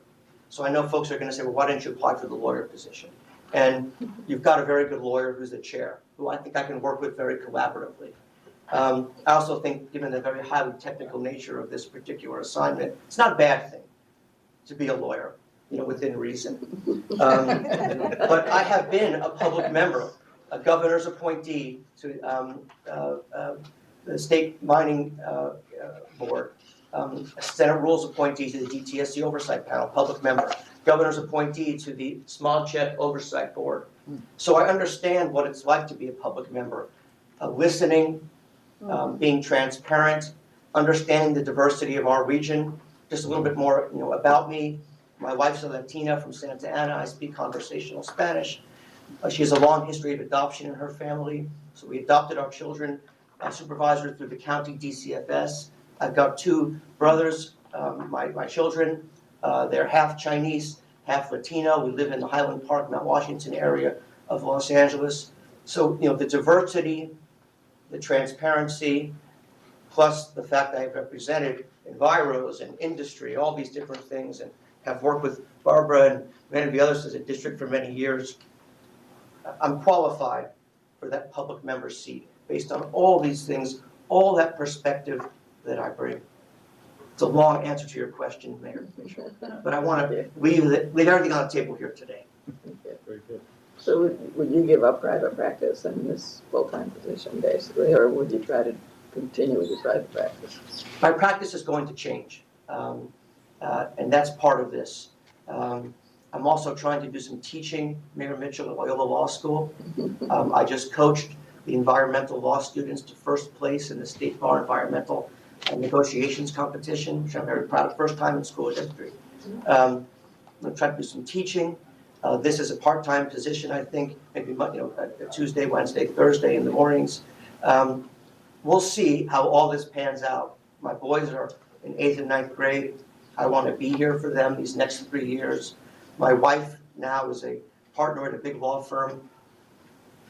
So I know folks are going to say, well, why didn't you apply for the lawyer position? And you've got a very good lawyer who's the chair, who I think I can work with very collaboratively. I also think, given the very highly technical nature of this particular assignment, it's not a bad thing to be a lawyer, within reason. But I have been a public member, a governor's appointee to the State Mining Board, a Senate Rules appointee to the DTSC Oversight Panel, public member, governor's appointee to the Smog Check Oversight Board. So I understand what it's like to be a public member, listening, being transparent, understanding the diversity of our region. Just a little bit more, about me. My wife's a Latina from Santa Ana. I speak conversational Spanish. She has a long history of adoption in her family. So we adopted our children, supervisor through the county DCFS. I've got two brothers, my children. They're half Chinese, half Latino. We live in the Highland Park, Mount Washington area of Los Angeles. So, the diversity, the transparency, plus the fact that I've represented enviros and industry, all these different things, and have worked with Barbara and many of the others as a district for many years. I'm qualified for that public member seat based on all these things, all that perspective that I bring. It's a long answer to your question, Mayor, but I want to leave everything on the table here today. Very good. So would you give up private practice in this full-time position, basically, or would you try to continue with your private practice? My practice is going to change, and that's part of this. I'm also trying to do some teaching, Mayor Mitchell at Loyola Law School. I just coached the environmental law students to first place in the State Bar Environmental Negotiations Competition, which I'm very proud of, first time in school history. I'm going to try to do some teaching. This is a part-time position, I think, maybe Tuesday, Wednesday, Thursday in the mornings. We'll see how all this pans out. My boys are in 8th and 9th grade. I want to be here for them these next 3 years. My wife now is a partner at a big law firm,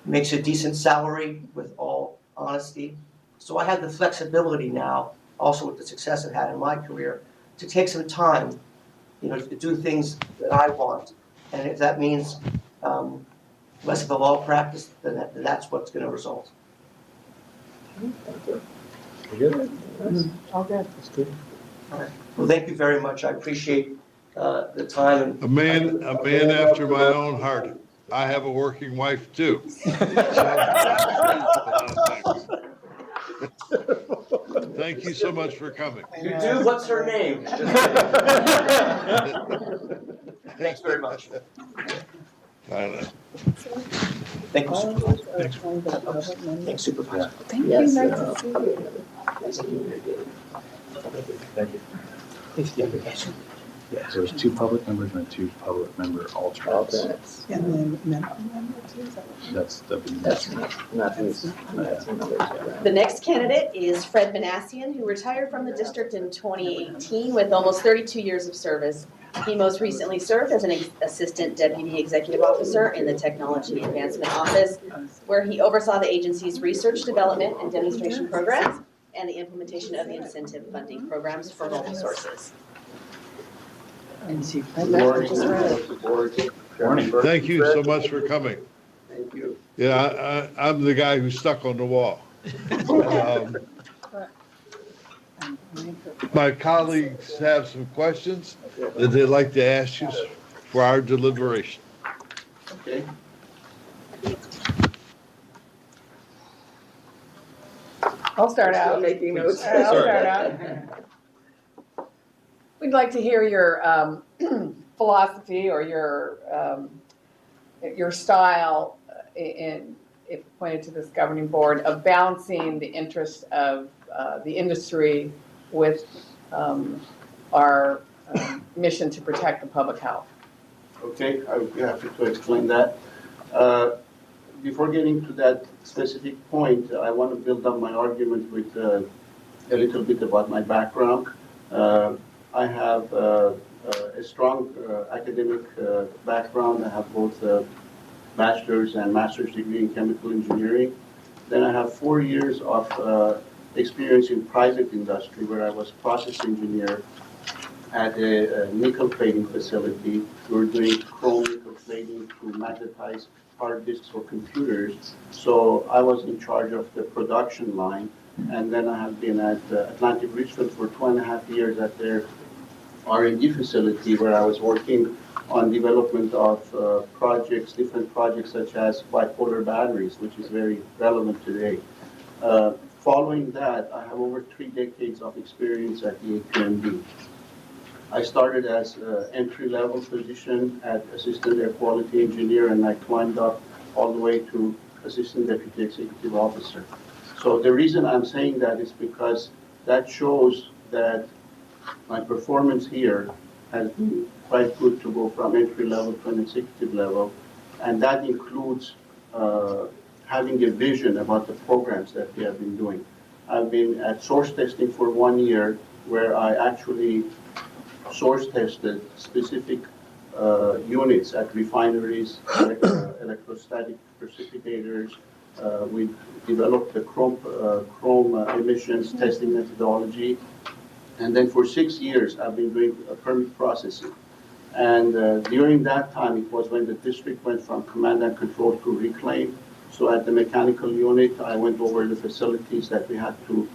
makes a decent salary with all honesty. So I have the flexibility now, also with the success I've had in my career, to take some time, to do things that I want. And if that means less of a law practice, then that's what's going to result. All good. Well, thank you very much. I appreciate the time. And A man after my own heart. I have a working wife too. Thank you so much for coming. You do? What's her name? Thanks very much. I know. Thank you, Supervisor. Thanks, Supervisor. Thank you, Yes, nice to see you. Thank you. Yeah, so there's 2 public members and 2 public member alternates. Alternates. And then member too, is that what- That's the. That's not these. That's numbers, yeah. The next candidate is Fred Minassian, who retired from the district in 2018 with almost 32 years of service. He most recently served as an Assistant Deputy Executive Officer in the Technology Advancement Office, where he oversaw the agency's research, development, and demonstration programs and the implementation of the incentive funding programs for multi-sources. Morning. Thank you so much for coming. Thank you. Yeah, I'm the guy who's stuck on the wall. My colleagues have some questions that they'd like to ask you for our deliberation. Okay. I'll start Still out. making notes. I'll start out. We'd like to hear your philosophy or your style if appointed to this governing board, of balancing the interests of the industry with our mission to protect the public health. Okay, I would be happy to explain that. Before getting to that specific point, I want to build up my argument with a little bit about my background. I have a strong academic background. I have both a bachelor's and master's degree in chemical engineering. Then I have 4 years of experience in private industry where I was process engineer at a nickel plating facility. We were doing chrome nickel plating to magnetize hard disks for computers. So I was in charge of the production line. And then I have been at Atlantic Richfield for 2.5 years at their R&D facility where I was working on development of projects, different projects such as bipolar batteries, which is very relevant today. Following that, I have over 3 decades of experience at the SCAQMD. I started as an entry-level position at Assistant Air Quality Engineer, and I climbed up all the way to Assistant Deputy Executive Officer. So the reason I'm saying that is because that shows that my performance here has been quite good to go from entry level to an executive level, and that includes having a vision about the programs that we have been doing. I've been at source testing for 1 year, where I actually source tested specific units at refineries, electrostatic precipitators. We developed the chrome emissions testing methodology. And then for 6 years, I've been doing permit processing. And during that time, it was when the district went from command and control to reclaim. So at the mechanical unit, I went over the facilities that we had to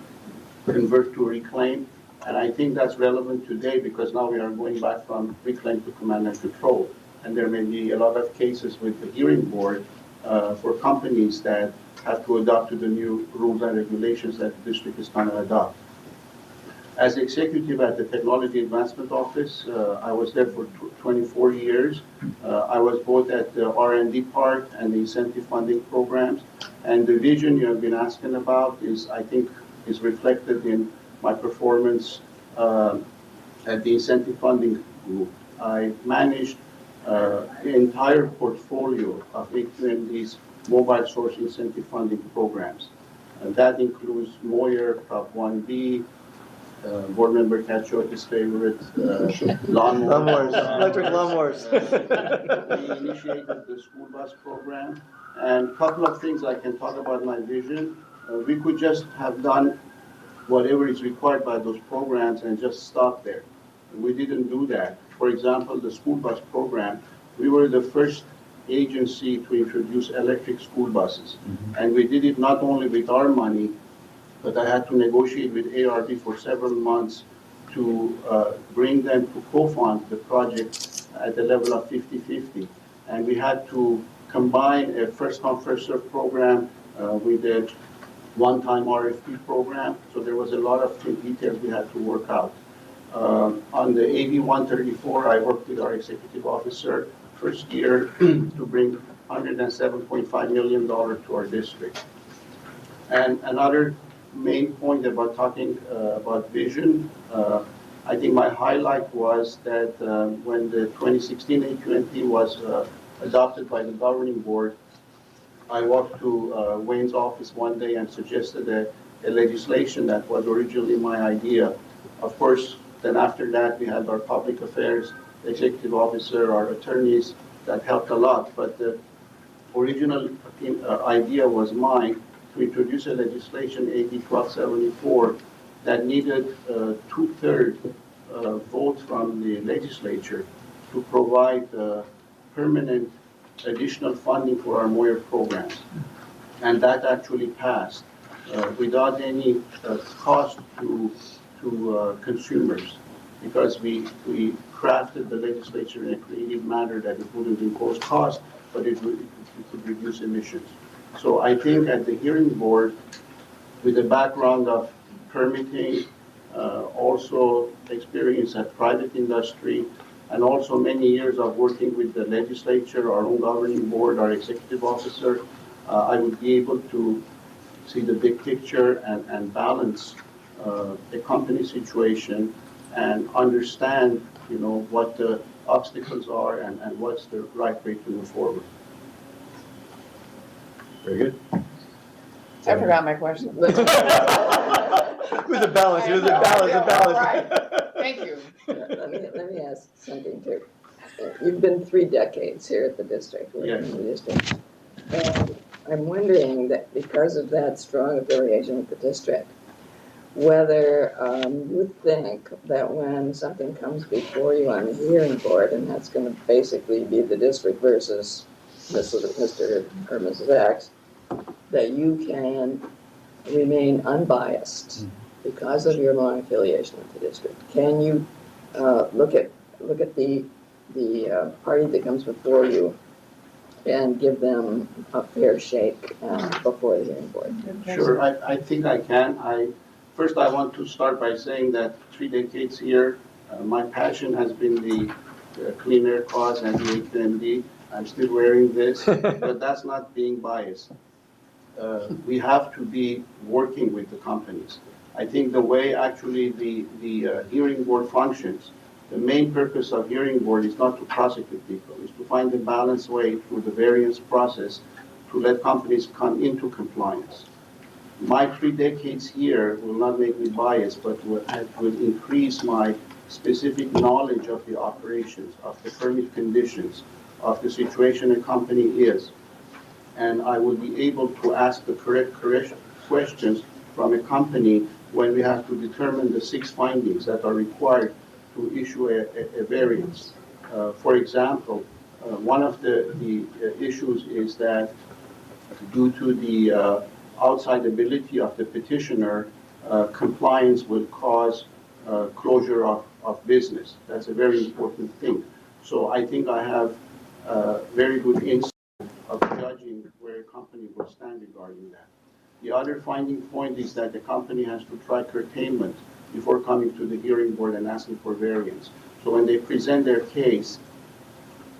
convert to reclaim. And I think that's relevant today because now we are going back from reclaim to command and control. And there may be a lot of cases with the hearing board for companies that have to adopt to the new rules and regulations that the district is going to adopt. As executive at the Technology Advancement Office, I was there for 24 years. I was both at the R&D part and the incentive funding programs. And the vision you have been asking about is, I think, is reflected in my performance at the incentive funding group. I managed the entire portfolio of AQMD's mobile source incentive funding programs. And that includes Moyer, Prop 1B, Board Member Cacciotta's favorite, lawnmowers. Electric lawnmowers. We initiated the school bus program. And a couple of things I can talk about my vision. We could just have done whatever is required by those programs and just stop there. We didn't do that. For example, the school bus program, we were the first agency to introduce electric school buses. And we did it not only with our money, but I had to negotiate with ARD for several months to bring them to co-fund the project at the level of 50-50. And we had to combine a first-come, first-served program with a one-time RFP program. So there was a lot of details we had to work out. On the AB 134, I worked with our executive officer first year to bring $107.5 million to our district. And another main point about talking about vision, I think my highlight was that when the 2016 AQMD was adopted by the governing board, I walked to Wayne's office one day and suggested a legislation that was originally my idea. Of course, then after that, we had our public affairs executive officer, our attorneys, that helped a lot. But the original idea was mine to introduce a legislation, AB 1274, that needed two-thirds vote from the legislature to provide permanent additional funding for our Moyer programs. And that actually passed without any cost to consumers, because we crafted the legislature in a creative manner that it wouldn't impose cost, but it could reduce emissions. So I think at the hearing board, with the background of permitting, also experience at private industry, and also many years of working with the legislature, our own governing board, our executive officer, I would be able to see the big picture and balance the company situation and understand, what the obstacles are and what's the right way to move forward. Very good. I forgot my question. It was a balance, it was a balance. Right. Thank you. Let me ask something too. You've been 3 decades here at the district, working in the district. And I'm wondering that because of that strong affiliation with the district, whether you think that when something comes before you on the hearing board, and that's going to basically be the district versus Mr. or Mrs. X, that you can remain unbiased because of your long affiliation with the district. Can you look at the party that comes before you and give them a fair shake before the hearing board? Sure, I think I can. First, I want to start by saying that 3 decades here, my passion has been the clean air cause and the AQMD. I'm still wearing this, but that's not being biased. We have to be working with the companies. I think the way actually the hearing board functions, the main purpose of hearing board is not to prosecute people, it's to find a balanced way through the various process to let companies come into compliance. My 3 decades here will not make me biased, but will increase my specific knowledge of the operations, of the permit conditions, of the situation a company is. And I will be able to ask the correct questions from a company when we have to determine the 6 findings that are required to issue a variance. For example, one of the issues is that due to the outside ability of the petitioner, compliance will cause closure of business. That's a very important thing. So I think I have very good insight of judging where a company will stand regarding that. The other finding point is that the company has to try curtailment before coming to the hearing board and asking for variance. So when they present their case,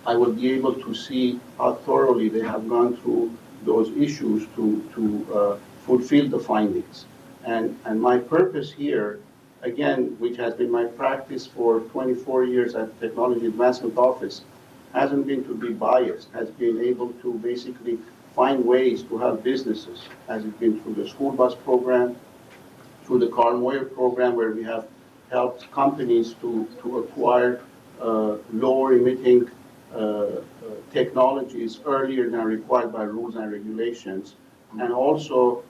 I will be able to see how thoroughly they have gone through those issues to fulfill the findings. And my purpose here, again, which has been my practice for 24 years at Technology Advancement Office, hasn't been to be biased, has been able to basically find ways to help businesses, has it been through the school bus program, through the Car Moyer program, where we have helped companies to acquire lower emitting technologies earlier than required by rules and regulations, and also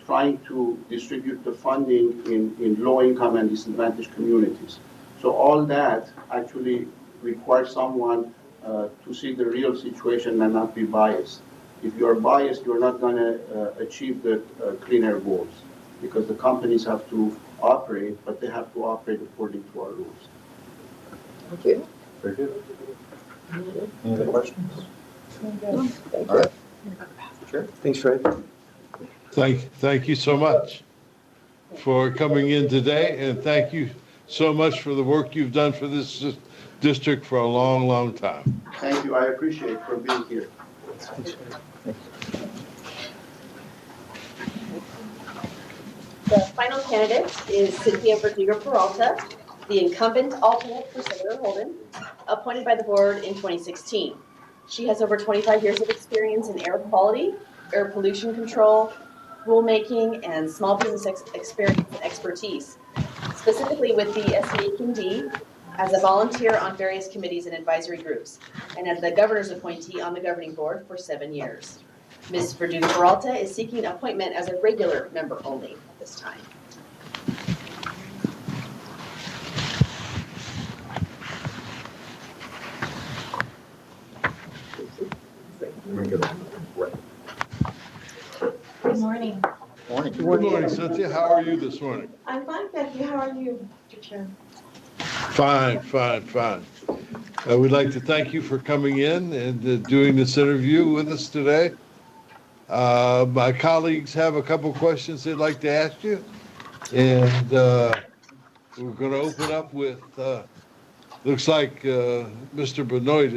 trying to distribute the funding in low-income and disadvantaged communities. So all that actually requires someone to see the real situation and not be biased. If you are biased, you're not going to achieve the clean air goals, because the companies have to operate, but they have to operate according to our rules. Thank you. Very good. Any other questions? Thank All you. right. Sure. Thanks, Fred. Thank you so much for coming in today, and thank you so much for the work you've done for this district for a long, long time. Thank you. I appreciate for being here. The final candidate is Cynthia Verdugo-Peralta, the incumbent alternate for Senator Holden, appointed by the board in 2016. She has over 25 years of experience in air quality, air pollution control, rulemaking, and small business experience and expertise, specifically with the SCAQMD, as a volunteer on various committees and advisory groups, and as the governor's appointee on the governing board for 7 years. Ms. Verdugo-Peralta is seeking appointment as a regular member only at this time. Good morning. Morning. Good morning, Cynthia. How are you this morning? I'm fine, Becky. How are you, Mr. Chair? Fine. We'd like to thank you for coming in and doing this interview with us today. My colleagues have a couple questions they'd like to ask you, and we're going to open up with, looks like Mr. Benoit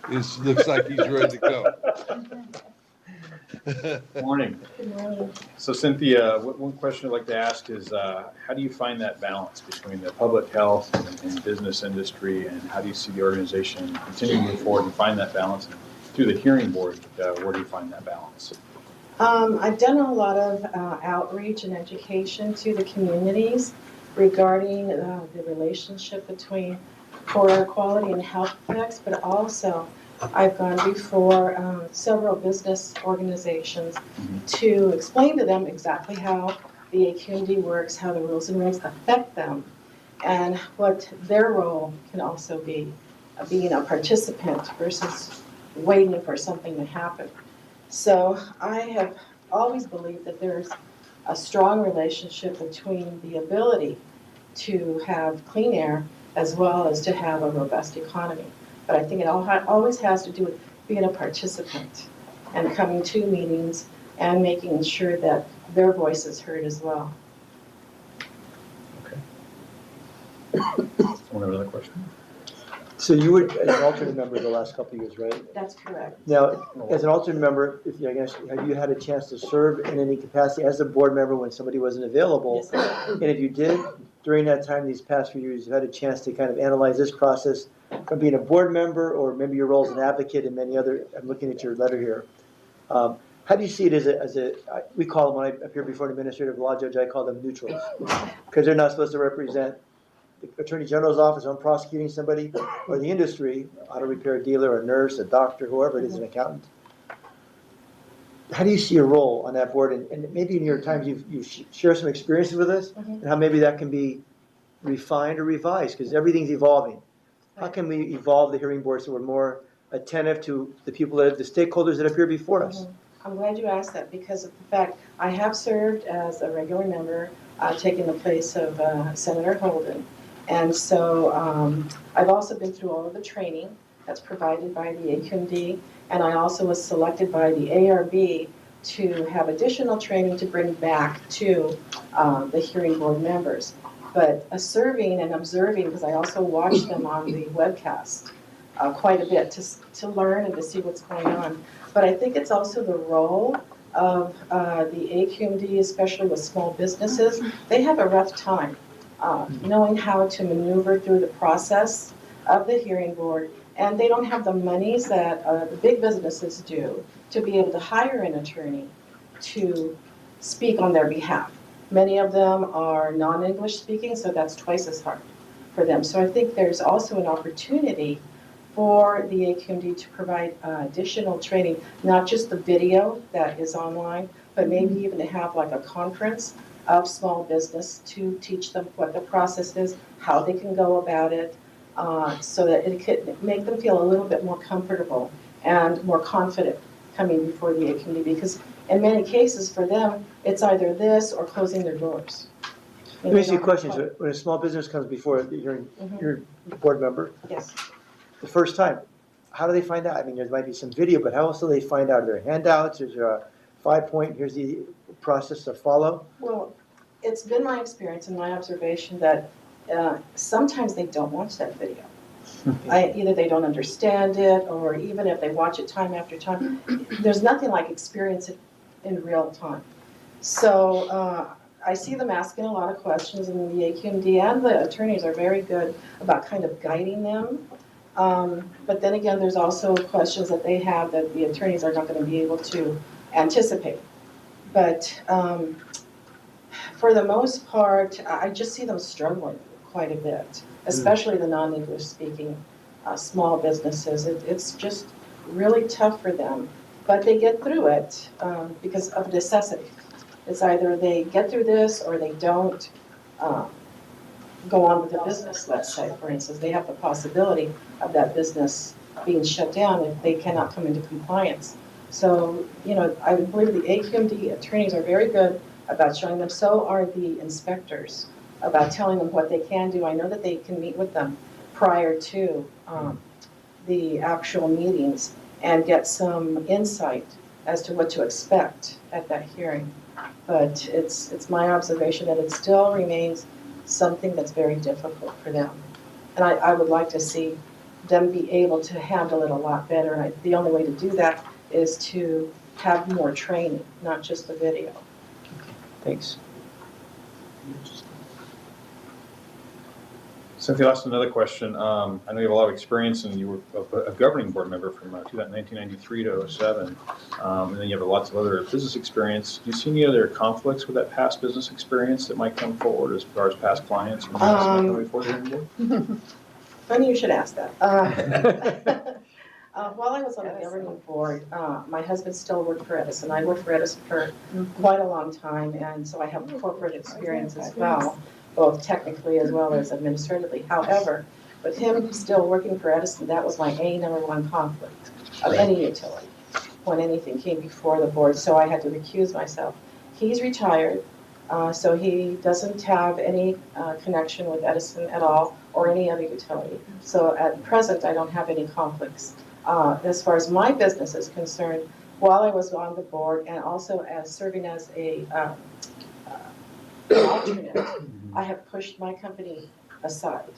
looks like he's ready to go. Morning. Good morning. So Cynthia, one question I'd like to ask is, how do you find that balance between the public health and business industry, and how do you see the organization continuing to move forward and find that balance? And through the hearing board, where do you find that balance? I've done a lot of outreach and education to the communities regarding the relationship between poor air quality and health effects, but also I've gone before several business organizations to explain to them exactly how the AQMD works, how the rules and regs affect them, and what their role can also be, being a participant versus waiting for something to happen. So I have always believed that there's a strong relationship between the ability to have clean air as well as to have a robust economy. But I think it always has to do with being a participant and coming to meetings and making sure that their voice is heard as well. Okay. One other question? So you were as an alternate member the last couple of years, right? That's correct. Now, as an alternate member, have you had a chance to serve in any capacity as a board member when somebody wasn't available? Yes, And if you did, during that time, these past few years, you've had a chance to kind of analyze this process from being a board member, or maybe your role as an advocate and many other, I'm looking at your letter here. How do you see it we call them, when I appear before an administrative law judge, I call them neutrals. Because they're not supposed to represent the Attorney General's office on prosecuting somebody, or the industry, auto repair dealer, a nurse, a doctor, whoever it is, an accountant. How do you see your role on that board? And maybe in your times you share some experiences with us, and how maybe that can be refined or revised, because everything's evolving. How can we evolve the hearing board so we're more attentive to the people, the stakeholders that appear before us? I'm glad you asked that, because of the fact I have served as a regular member, taking the place of Senator Holden. And so I've also been through all of the training that's provided by the AQMD, and I also was selected by the ARB to have additional training to bring back to the hearing board members. But serving and observing, because I also watch them on the webcast, quite a bit to learn and to see what's going on. But I think it's also the role of the AQMD, especially with small businesses. They have a rough time knowing how to maneuver through the process of the hearing board, and they don't have the monies that the big businesses do to be able to hire an attorney to speak on their behalf. Many of them are non-English speaking, so that's twice as hard for them. So I think there's also an opportunity for the AQMD to provide additional training, not just the video that is online, but maybe even to have like a conference of small business to teach them what the process is, how they can go about it, so that it could make them feel a little bit more comfortable and more confident coming before the AQMD, because in many cases for them, it's either this or closing their doors. Let me ask you a question. So when a small business comes before your board member, Yes. the first time, how do they find out? I mean, there might be some video, but how else do they find out? Are there handouts? Is there a 5-point, here's the process to follow? Well, it's been my experience and my observation that sometimes they don't watch that video. Either they don't understand it, or even if they watch it time after time, there's nothing like experience it in real time. So I see them asking a lot of questions, and the AQMD and the attorneys are very good about kind of guiding them. But then again, there's also questions that they have that the attorneys are not going to be able to anticipate. But for the most part, I just see them struggling quite a bit, especially the non-English speaking small businesses. It's just really tough for them, but they get through it because of necessity. It's either they get through this or they don't go on with the business, let's say, for instance. They have the possibility of that business being shut down if they cannot come into compliance. So, I believe the AQMD attorneys are very good about showing them, so are the inspectors, about telling them what they can do. I know that they can meet with them prior to the actual meetings and get some insight as to what to expect at that hearing. But it's my observation that it still remains something that's very difficult for them. And I would like to see them be able to handle it a lot better. And the only way to do that is to have more training, not just the video. Thanks. Cynthia, I'll ask another question. I know you have a lot of experience, and you were a governing board member from 1993 to 07, and then you have lots of other business experience. Do you see any other conflicts with that past business experience that might come forward as far as past clients or coming before the hearing board? Funny you should ask that. While I was on the governing board, my husband still worked for Edison. I worked for Edison for quite a long time, and so I have corporate experience as well, both technically as well as administratively. However, with him still working for Edison, that was my #1 conflict of any utility when anything came before the board, so I had to recuse myself. He's retired, so he doesn't have any connection with Edison at all or any other utility. So at present, I don't have any conflicts. As far as my business is concerned, while I was on the board and also as serving as an alternate, I have pushed my company aside,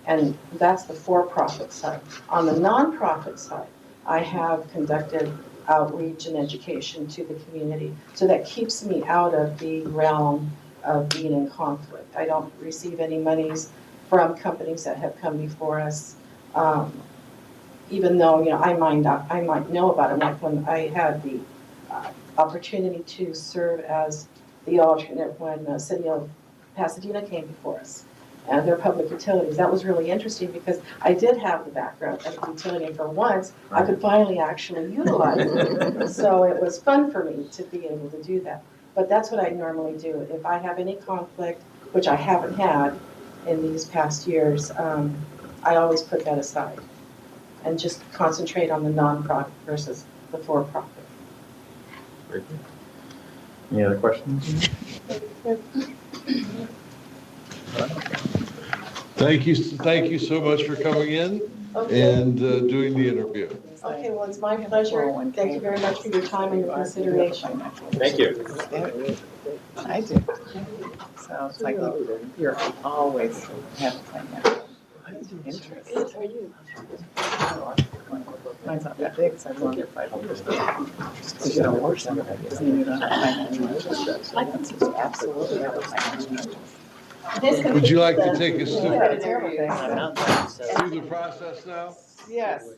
and that's the for-profit side. On the nonprofit side, I have conducted outreach and education to the community, so that keeps me out of the realm of being in conflict. I don't receive any monies from companies that have come before us, even though I might know about it. Like when I had the opportunity to serve as the alternate when the city of Pasadena came before us and their public utilities. That was really interesting because I did have the background of the utility, and for once I could finally actually utilize it. So it was fun for me to be able to do that. But that's what I normally do. If I have any conflict, which I haven't had in these past years, I always put that aside and just concentrate on the nonprofit versus the for-profit. Very good. Any other questions? Thank you so much for coming in and doing the interview. Okay, well, it's my pleasure. Thank you very much for your time and your consideration. Thank you. I do. So it's like you're always have to find out. Interest. Mine's not that big, so I've longer 5 years. Because you don't work somebody, doesn't mean you don't have financial interest. Absolutely have a financial interest. Would you like to take us Yeah, through it's terrible thing. the process now? Yes.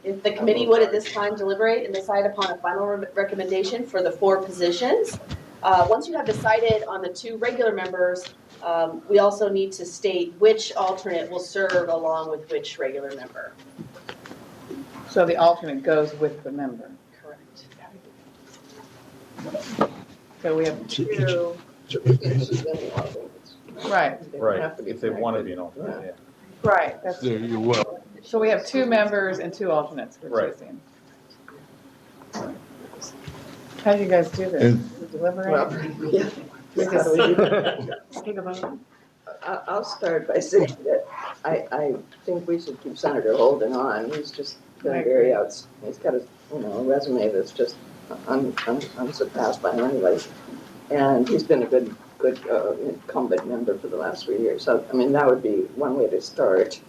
If the committee would at this time deliberate and decide upon a final recommendation for the 4 positions, once you have decided on the 2 regular members, we also need to state which alternate will serve along with which regular member. So the alternate goes with the member. Correct. So we have 2, right, Right, if they want to be an alternate, yeah. right, that's, There you will. so we have 2 members and 2 alternates we're Right. choosing. How do you guys do this? And- You deliberate? Yeah. We How do we do just take a vote? I'll start by saying that I think we should keep Senator Holden on. He's just been very he's got a resume that's just unsurpassed by anybody. And he's been a good incumbent member for the last 3 years. So, I mean, that would be one way to start.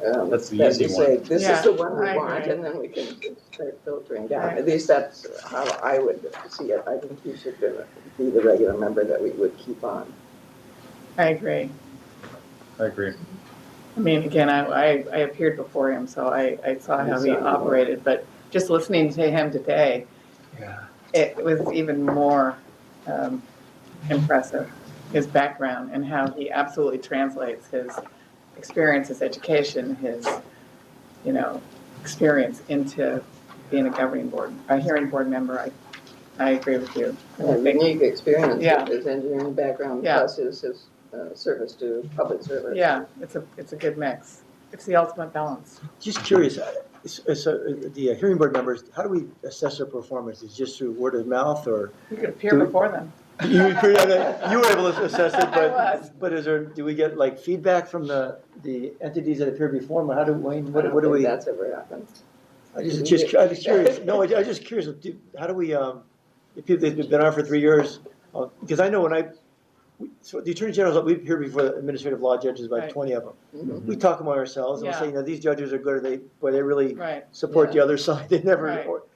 That's the that easy to say, one. this Yeah, is the one we I want, agree. and then we can start filtering down. Right. At least that's how I would see it. I think he should be the regular member that we would keep on. I agree. I agree. I mean, again, I appeared before him, so I saw how he operated, but just listening to him today, it was even more impressive, his background and how he absolutely translates his experience, his education, his, experience into being a hearing board member. I agree with you. A unique experience Yeah. with his engineering background, Yeah. plus his service to public service. Yeah, it's a good mix. It's the ultimate balance. Just curious, so the hearing board members, how do we assess their performance? Is it just through word of mouth, or? You could appear before them. You were able to assess it, I was. but do we get like feedback from the entities that appear before them? How do, Wayne, I what don't do think we? that's ever happened. I was just curious. No, I was just curious. How do we, if people, they've been on for 3 years, because I know so the Attorney General's, we've here before the administrative law judges, about Right. 20 of them. Mhm. We talk among ourselves and we'll say, Yeah. these judges are good, or they really Right. support the other side. They never Right. report.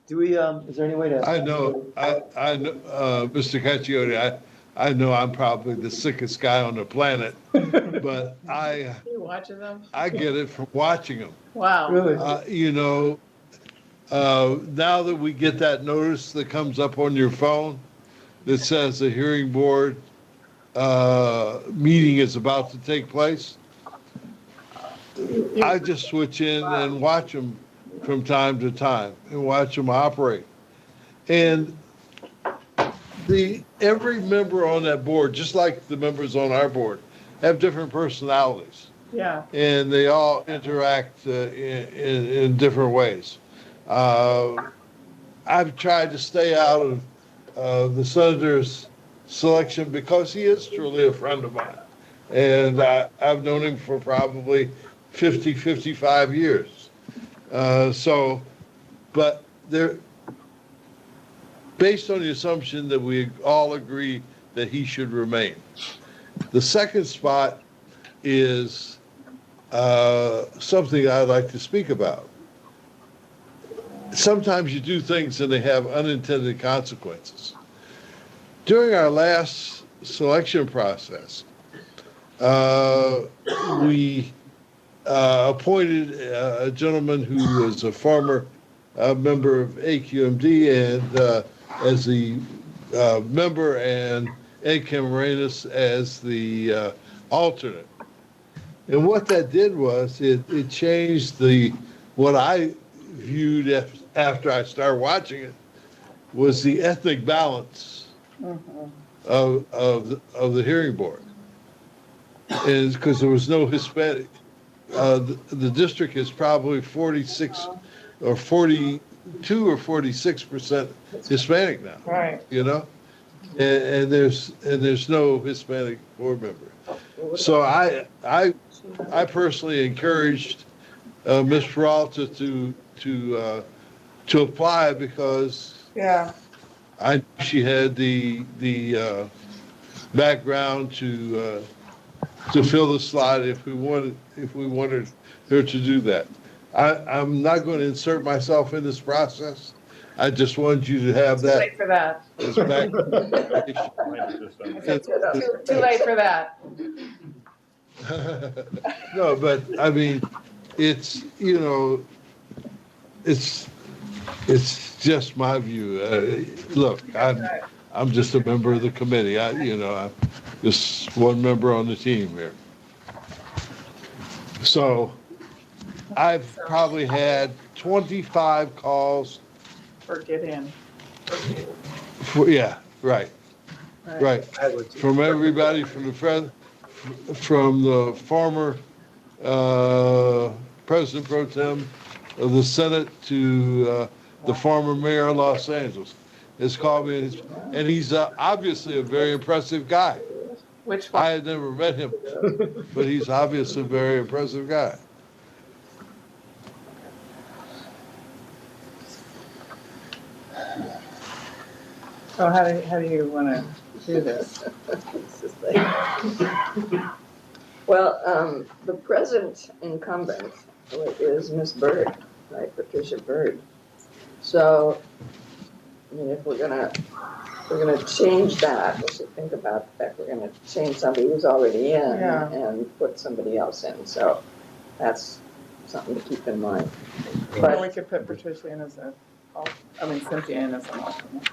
Do we, is there any way to? I know, Mr. Caccione, I know I'm probably the sickest guy on the planet, but You watching them? I get it from watching them. Wow. Really? Now that we get that notice that comes up on your phone that says the hearing board meeting is about to take place, I just switch in and watch them from time to time and watch them operate. And every member on that board, just like the members on our board, have different personalities. Yeah. And they all interact in different ways. I've tried to stay out of the senator's selection because he is truly a friend of mine. And I've known him for probably 55 years. But they're based on the assumption that we all agree that he should remain. The second spot is something I'd like to speak about. Sometimes you do things and they have unintended consequences. During our last selection process, we appointed a gentleman who was a former member of AQMD and as the member, and Ed Cameronis as the alternate. And what that did was it changed what I viewed after I started watching it was the ethnic balance of the hearing board. And because there was no Hispanic. The district is probably 46 or 42 or 46% Hispanic now. Right. And there's no Hispanic board member. So I personally encouraged Ms. Peralta to apply because I knew she had the background to to fill the slot if we wanted her to do that. I'm not going to insert myself in this process. I just want you to have Too that late for that. as back. I said, too late for that. No, but I mean, it's, you know, it's just my view. Look, I'm just a member of the committee. I'm just one member on the team here. So I've probably had 25 calls Or get in. yeah, right. From everybody, from the former President Pro Tem of the Senate to the former mayor of Los Angeles has called me, and he's obviously a very impressive guy. Which one? I had never met him, but he's obviously a very impressive guy. So how do you want to do this? Well, the present incumbent is Miss Byrd, right, Patricia Byrd. So, I mean, if we're gonna change that, we should think about that. We're gonna change somebody who's already in Yeah. and put somebody else in. So that's something to keep in mind. Or we could put Patricia in as Cynthia in as an alternate.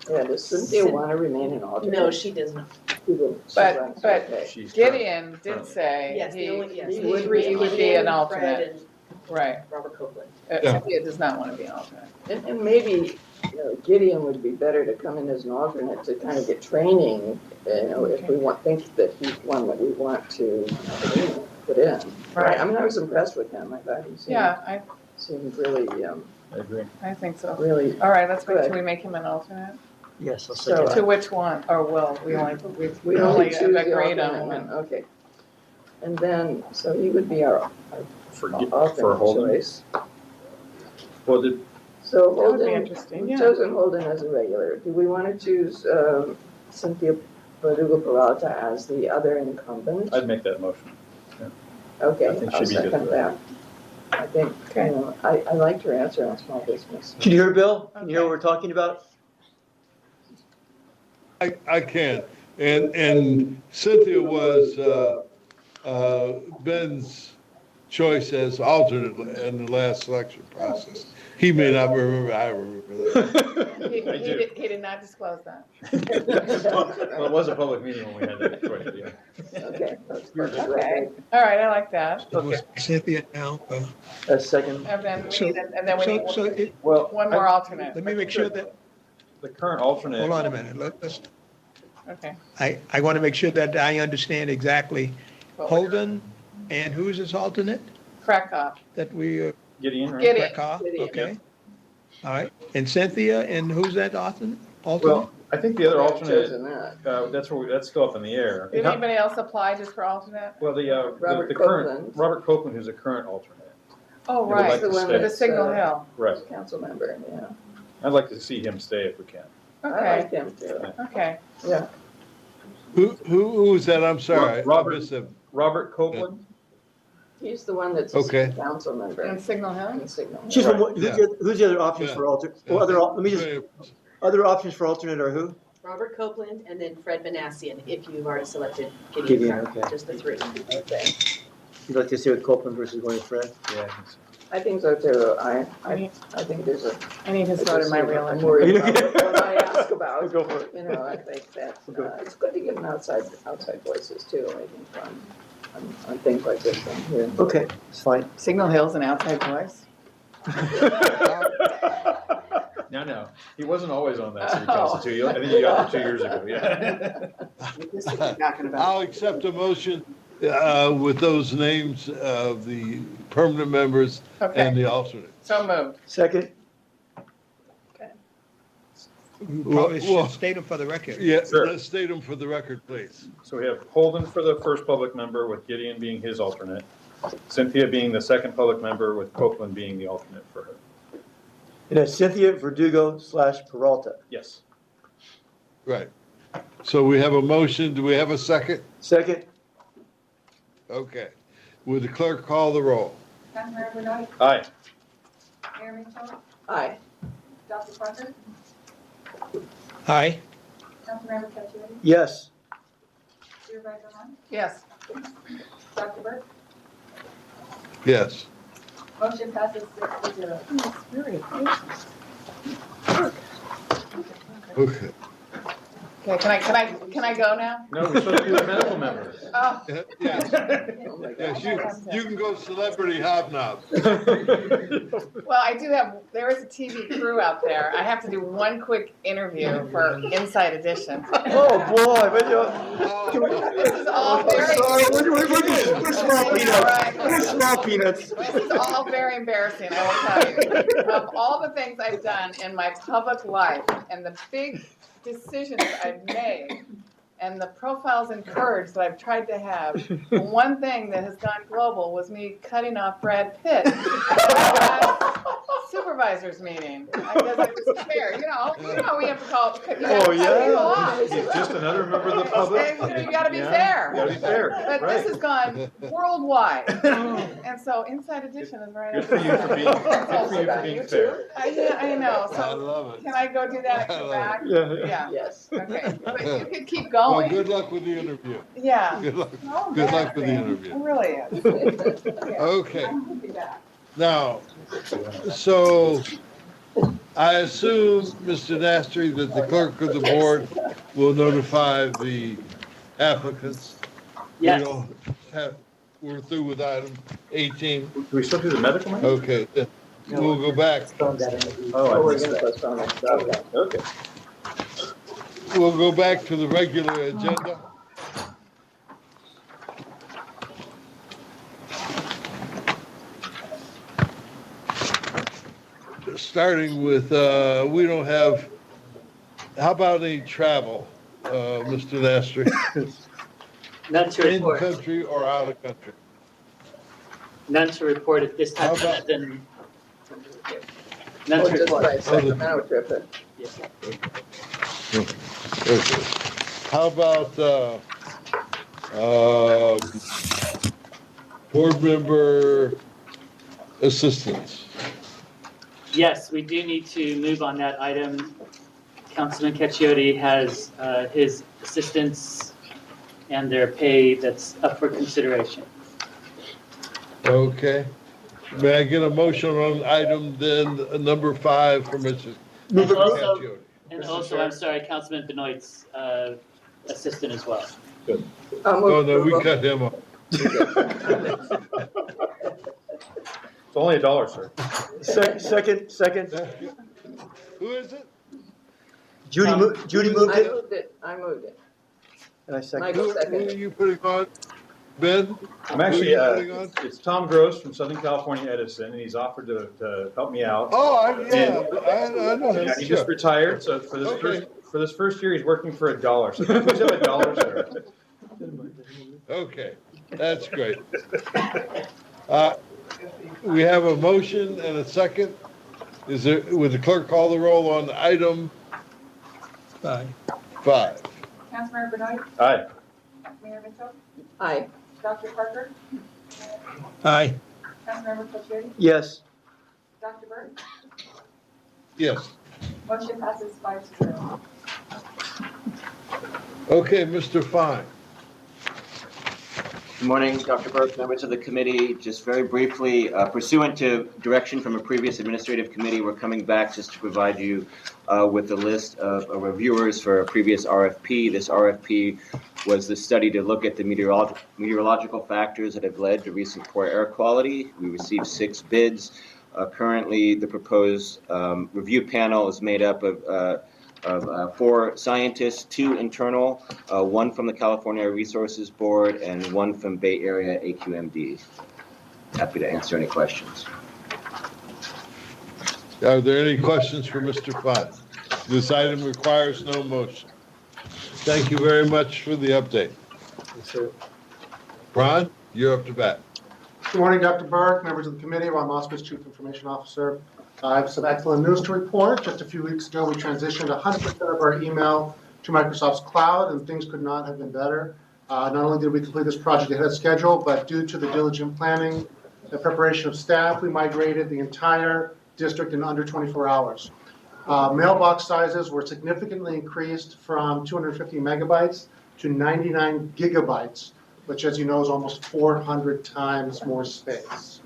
Yeah, does Cynthia want to remain an alternate? No, she does not. She didn't. She But runs, okay. Gideon did say Yes, he would be an alternate. Right. Robert Copeland. Cynthia does not want to be an alternate. And maybe, Gideon would be better to come in as an alternate to kind of get training, if we think that he's one that we want to put in. Right. I mean, I was impressed with him. I thought he seemed really, I agree. I think so. really, All right, let's Good. should we make him an alternate? Yes, I'll So- second To that. which one? Or will we only we only choose the agreed alternate on one, one? okay. And then, so he would be our For alternate Holden. choice. Well, So That would be Holden, interesting, we've yeah. chosen Holden as a regular. Do we want to choose Cynthia Verdugo Peralta as the other incumbent? I'd make that motion. Okay, I think I'll she'd be good second for that. I think, Okay. I liked her answer on small business. Can you hear Bill? Can you hear what we're talking about? I can. And Cynthia was Ben's choice as alternate in the last selection process. He may not remember, I remember that. He did not disclose that. Well, it was a public meeting when we had that choice, yeah. Okay. Okay, all right, I like that. Okay. Cynthia now. A second. And then we need So Well, one more alternate. let me make sure that, the current alternate. hold on a minute. Let's, Okay. I want to make sure that I understand exactly What we're- Holden and who's his alternate Krakow. that we, Gideon, right? Gideon. Krakow, Gideon. okay. All right, and Cynthia, and who's that alternate? Well, I think the other I've alternate, chosen that. that's still up in the air. Did anybody else apply just for alternate? Well, Robert the current, Copeland. Robert Copeland, who's a current alternate. Oh, would right, like to The one stay. for the Signal that's, Hill. Right. Council member, yeah. I'd like to see him stay if we can. I Okay, like him too. okay. Yeah. Who was that? I'm sorry. Robert. I missed him. Robert Copeland? He's the one that's a Okay. council member And Signal Hill? in Signal. She's from, Yeah. who's the other options for alternate? Well, let me just, other options for alternate are who? Robert Copeland and then Fred Minassian, if you've already selected Gideon, Gideon, okay. just the three. Okay. You'd like to stay with Copeland versus going with Fred? Yeah, I think so. I think so too. I think there's a. I need his vote in my I'm reelection. worried about what I ask about. Go for it. I think that, it's good to give them outside voices too, I think, on things like this one here. Okay, it's fine. Signal Hill's an outside voice? No, he wasn't always on that city council too. I think he got it 2 years ago, yeah. This is what you're talking about. I'll accept a motion with those names of the permanent members and Okay, the alternate. so moved. Second? You probably Well, should state them for the record. Yeah, Sure. let's state them for the record, please. So we have Holden for the first public member with Gideon being his alternate. Cynthia being the second public member with Copeland being the alternate for her. And that's Cynthia Verdugo / Peralta. Yes. Right. So we have a motion. Do we have a second? Second? Okay. Would the clerk call the roll? Councilmember Benoit, Aye. Mayor Mitchell, Aye. Dr. Parker, Aye. Councilmember Caccioli, Yes. Supervisor Hunt? Yes. Dr. Burke? Yes. Motion passes 6-0. Okay. Okay, can I go now? No, we're supposed to do the medical members. Oh, Yes, Oh my God. yes, you can go celebrity hobnob. well, there is a TV crew out there. I have to do one quick interview for Inside Edition. Oh, boy, but This is all very, we're small peanuts. We're Right. small peanuts. This is all very embarrassing, I will tell you. Of all the things I've done in my public life and the big decisions I've made and the profiles and courage that I've tried to have, the one thing that has gone global was me cutting off Brad Pitt at the supervisors meeting. Because I was fair, you know, we have to call, you have to cut people off. Just another member of the public. You gotta be fair. Gotta be fair, But right. this has gone worldwide. And so Inside Edition is right Good up for you for being, good for you for You being too? fair. I know, I so love it. can I go do that and come back? Yeah, Yes. okay, but you could keep Well, going. good luck with the interview. Yeah. Good luck. No, Good luck with the embarrassing. interview. It really is. Yeah. Okay. I will be back. Now, so I assume, Mr. Nastri, that the clerk of the board will notify the applicants. Yes. We're through with item 18. Do we still do the medical members? Okay, then we'll go back. Oh, Oh, I we're missed gonna that. postpone it. Okay. Okay. We'll go back to the regular agenda. Starting with, we don't have, how about any travel, Mr. Nastri? None to In report. country or out of country? None to report at this time. How about- None Or to just report. by Sacramento trip. Yes. Okay. How about, board member assistance? Yes, we do need to move on that item. Councilman Caccioli has his assistants and their pay that's up for consideration. Okay. May I get a motion on item then, number 5 for Mrs. And also, Caccioli? and also, I'm sorry, Councilman Benoit's assistant as well. Oh, no, we cut him off. It's only $1, sir. Second. Who is it? Judy moved I it, moved it. I moved it. and I second. Michael Who are seconded. you putting on? Ben? I'm actually, Who are you putting on? it's Tom Gross from Southern California Edison, and he's offered to help me out. Oh, I know him. Yeah, he just retired, so for this first year, he's working for $1. So please have $1, sir. Okay, that's great. We have a motion and a second. Would the clerk call the roll on item Aye. 5? Councilmember Benoit, Aye. Mayor Mitchell, Aye. Dr. Parker, Aye. Councilmember Caccioli, Yes. Dr. Burke, Yes. motion passes 5-0. Okay, Mr. Fine. Good morning, Dr. Burke, members of the committee. Just very briefly, pursuant to direction from a previous administrative committee, we're coming back just to provide you with a list of reviewers for a previous RFP. This RFP was the study to look at the meteorological factors that have led to recent poor air quality. We received 6 bids. Currently, the proposed review panel is made up of 4 scientists, 2 internal, 1 from the California Resources Board, and 1 from Bay Area AQMD. Happy to answer any questions. Are there any questions for Mr. Fine? This item requires no motion. Thank you very much for the update. Ron, you're up to bat. Good morning, Dr. Burke, members of the committee. Ron Moskowitz, Chief Information Officer. I have some excellent news to report. Just a few weeks ago, we transitioned 100% of our email to Microsoft's cloud, and things could not have been better. Not only did we complete this project ahead of schedule, but due to the diligent planning and preparation of staff, we migrated the entire district in under 24 hours. Mailbox sizes were significantly increased from 250 megabytes to 99 gigabytes, which, as you know, is almost 400 times more space.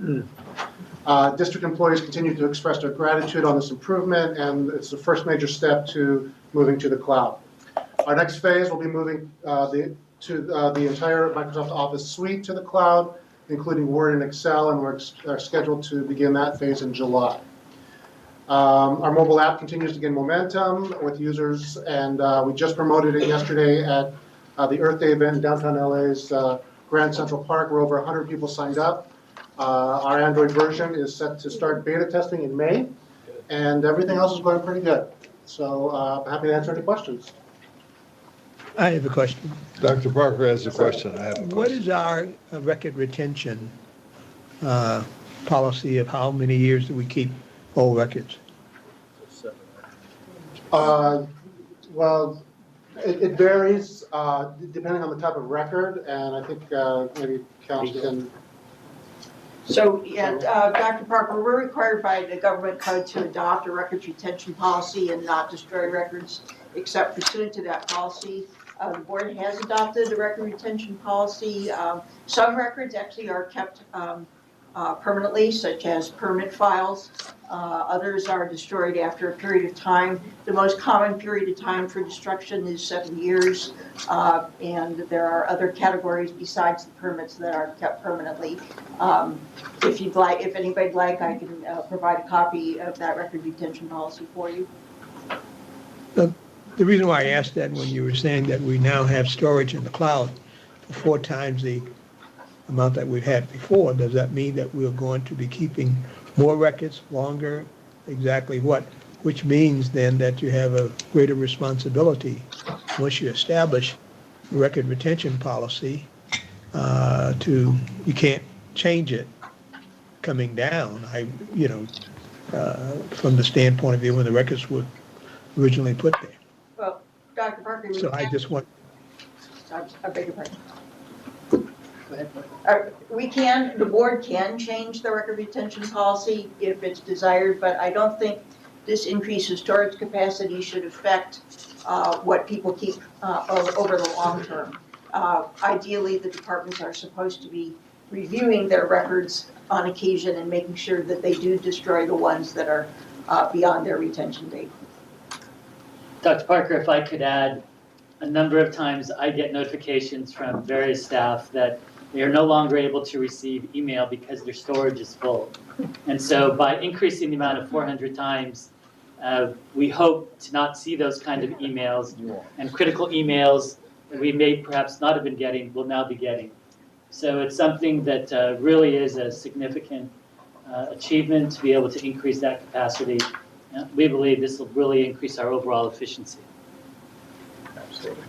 District employees continue to express their gratitude on this improvement, and it's the first major step to moving to the cloud. Our next phase will be moving the entire Microsoft Office suite to the cloud, including Word and Excel, and we're scheduled to begin that phase in July. Our mobile app continues to gain momentum with users, and we just promoted it yesterday at the Earth Day event in downtown LA's Grand Central Park, where over 100 people signed up. Our Android version is set to start beta testing in May, and everything else is going pretty good. So I'm happy to answer any questions. I have a question. Dr. Parker has a question. I have a question. What is our record retention policy of how many years do we keep old records? Well, it varies depending on the type of record, and I think maybe Council can. So, yeah, Dr. Parker, we're required by the government code to adopt a records retention policy and not destroy records except pursuant to that policy. The board has adopted a record retention policy. Some records actually are kept permanently, such as permit files. Others are destroyed after a period of time. The most common period of time for destruction is 7 years, and there are other categories besides the permits that are kept permanently. If you'd like, if anybody'd like, I can provide a copy of that record retention policy for you. The reason why I asked that, when you were saying that we now have storage in the cloud for 4 times the amount that we've had before, does that mean that we're going to be keeping more records longer? Exactly what? Which means then that you have a greater responsibility once you establish a record retention policy you can't change it coming down. From the standpoint of view when the records were originally put there. Well, Dr. Parker. So I just want. I beg your pardon. The board can change the record retention policy if it's desired, but I don't think this increase in storage capacity should affect what people keep over the long term. Ideally, the departments are supposed to be reviewing their records on occasion and making sure that they do destroy the ones that are beyond their retention date. Dr. Parker, if I could add, a number of times I get notifications from various staff that they are no longer able to receive email because their storage is full. And so by increasing the amount of 400 times, we hope to not see those kind of emails, and critical emails that we may perhaps not have been getting will now be getting. So it's something that really is a significant achievement to be able to increase that capacity. We believe this will really increase our overall efficiency. Absolutely.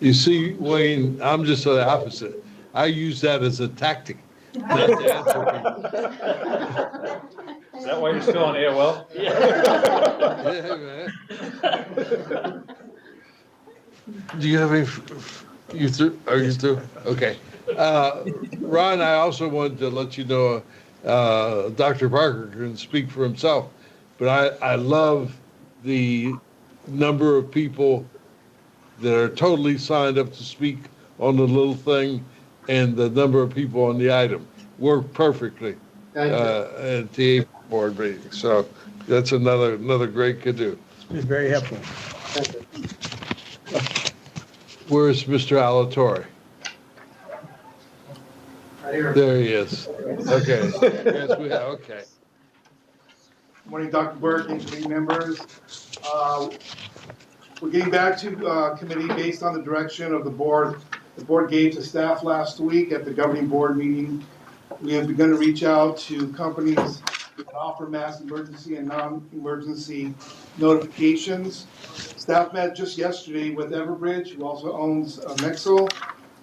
You see, Wayne, I'm just the opposite. I use that as a tactic, not to answer people. Is that why you're still on AOL? Yeah, man. Do you have any? You through? Are you through? Okay. Ron, I also wanted to let you know, Dr. Parker can speak for himself, but I love the number of people that are totally signed up to speak on the little thing, and the number of people on the item work perfectly at the board meeting. So that's another great to-do. It's been very helpful. Where's Mr. Alatorre? Right here. There he is. Okay. Yes, we have. Okay. Morning, Dr. Burke, committee members. We're getting back to committee based on the direction of the board. The board gave to staff last week at the governing board meeting. We have begun to reach out to companies that offer mass emergency and non-emergency notifications. Staff met just yesterday with Everbridge, who also owns Mexel,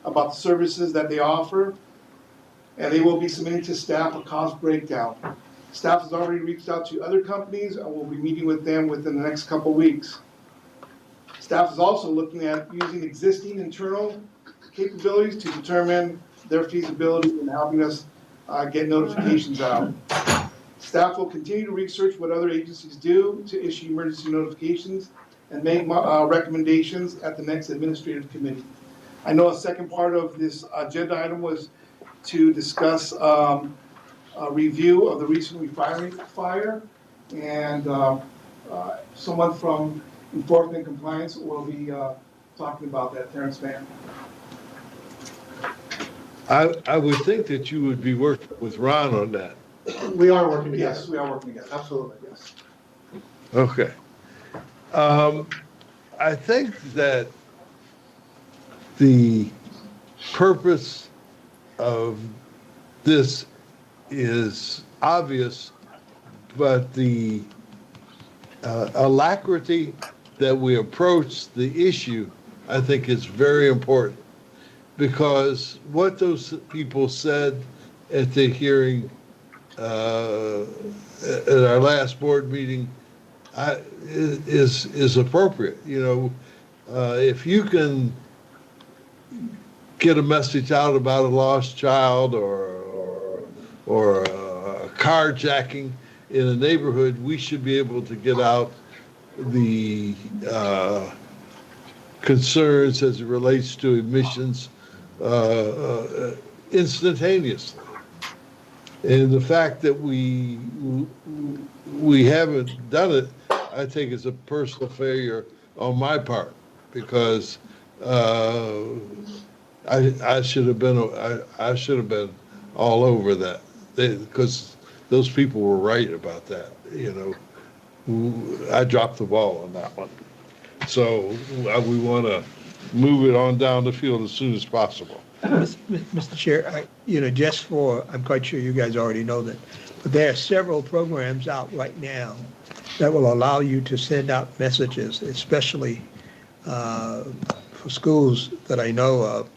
about the services that they offer. And they will be submitting to staff a cost breakdown. Staff has already reached out to other companies and will be meeting with them within the next couple weeks. Staff is also looking at using existing internal capabilities to determine their feasibility in helping us get notifications out. Staff will continue to research what other agencies do to issue emergency notifications and make recommendations at the next administrative committee. I know a second part of this agenda item was to discuss a review of the recent refinery fire, and someone from Enforcement and Compliance will be talking about that. Terrence Mann. I would think that you would be working with Ron on that. We are working together. Yes, we are working together. Absolutely, yes. Okay. I think that the purpose of this is obvious, but the alacrity that we approach the issue, I think, is very important, because what those people said at the hearing at our last board meeting is appropriate. You know, if you can get a message out about a lost child or carjacking in a neighborhood, we should be able to get out the concerns as it relates to emissions instantaneously. And the fact that we haven't done it, I think, is a personal failure on my part, because I should have been all over that, because those people were right about that. You know, I dropped the ball on that one. So we want to move it on down the field as soon as possible. Mr. Chair, just I'm quite sure you guys already know that, but there are several programs out right now that will allow you to send out messages, especially for schools that I know of,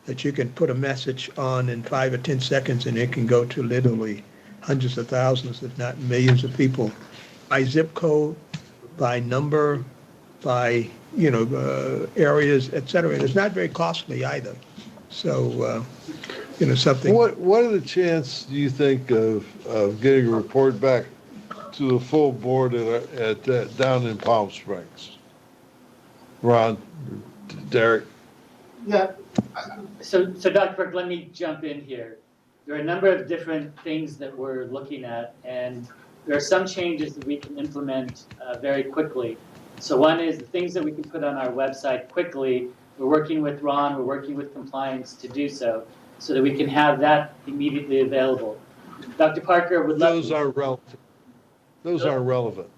that you can put a message on in 5 or 10 seconds and it can go to literally hundreds of thousands, if not millions of people, by zip code, by number, by, areas, et cetera. And it's not very costly either. So, something. What are the chances, do you think, of getting a report back to the full board at down in Palm Springs? Ron, Derek? Yeah. So Dr. Burke, let me jump in here. There are a number of different things that we're looking at, and there are some changes that we can implement very quickly. So one is the things that we can put on our website quickly. We're working with Ron, we're working with compliance to do so that we can have that immediately available. Dr. Parker would love. Those are relevant. Those aren't relevant.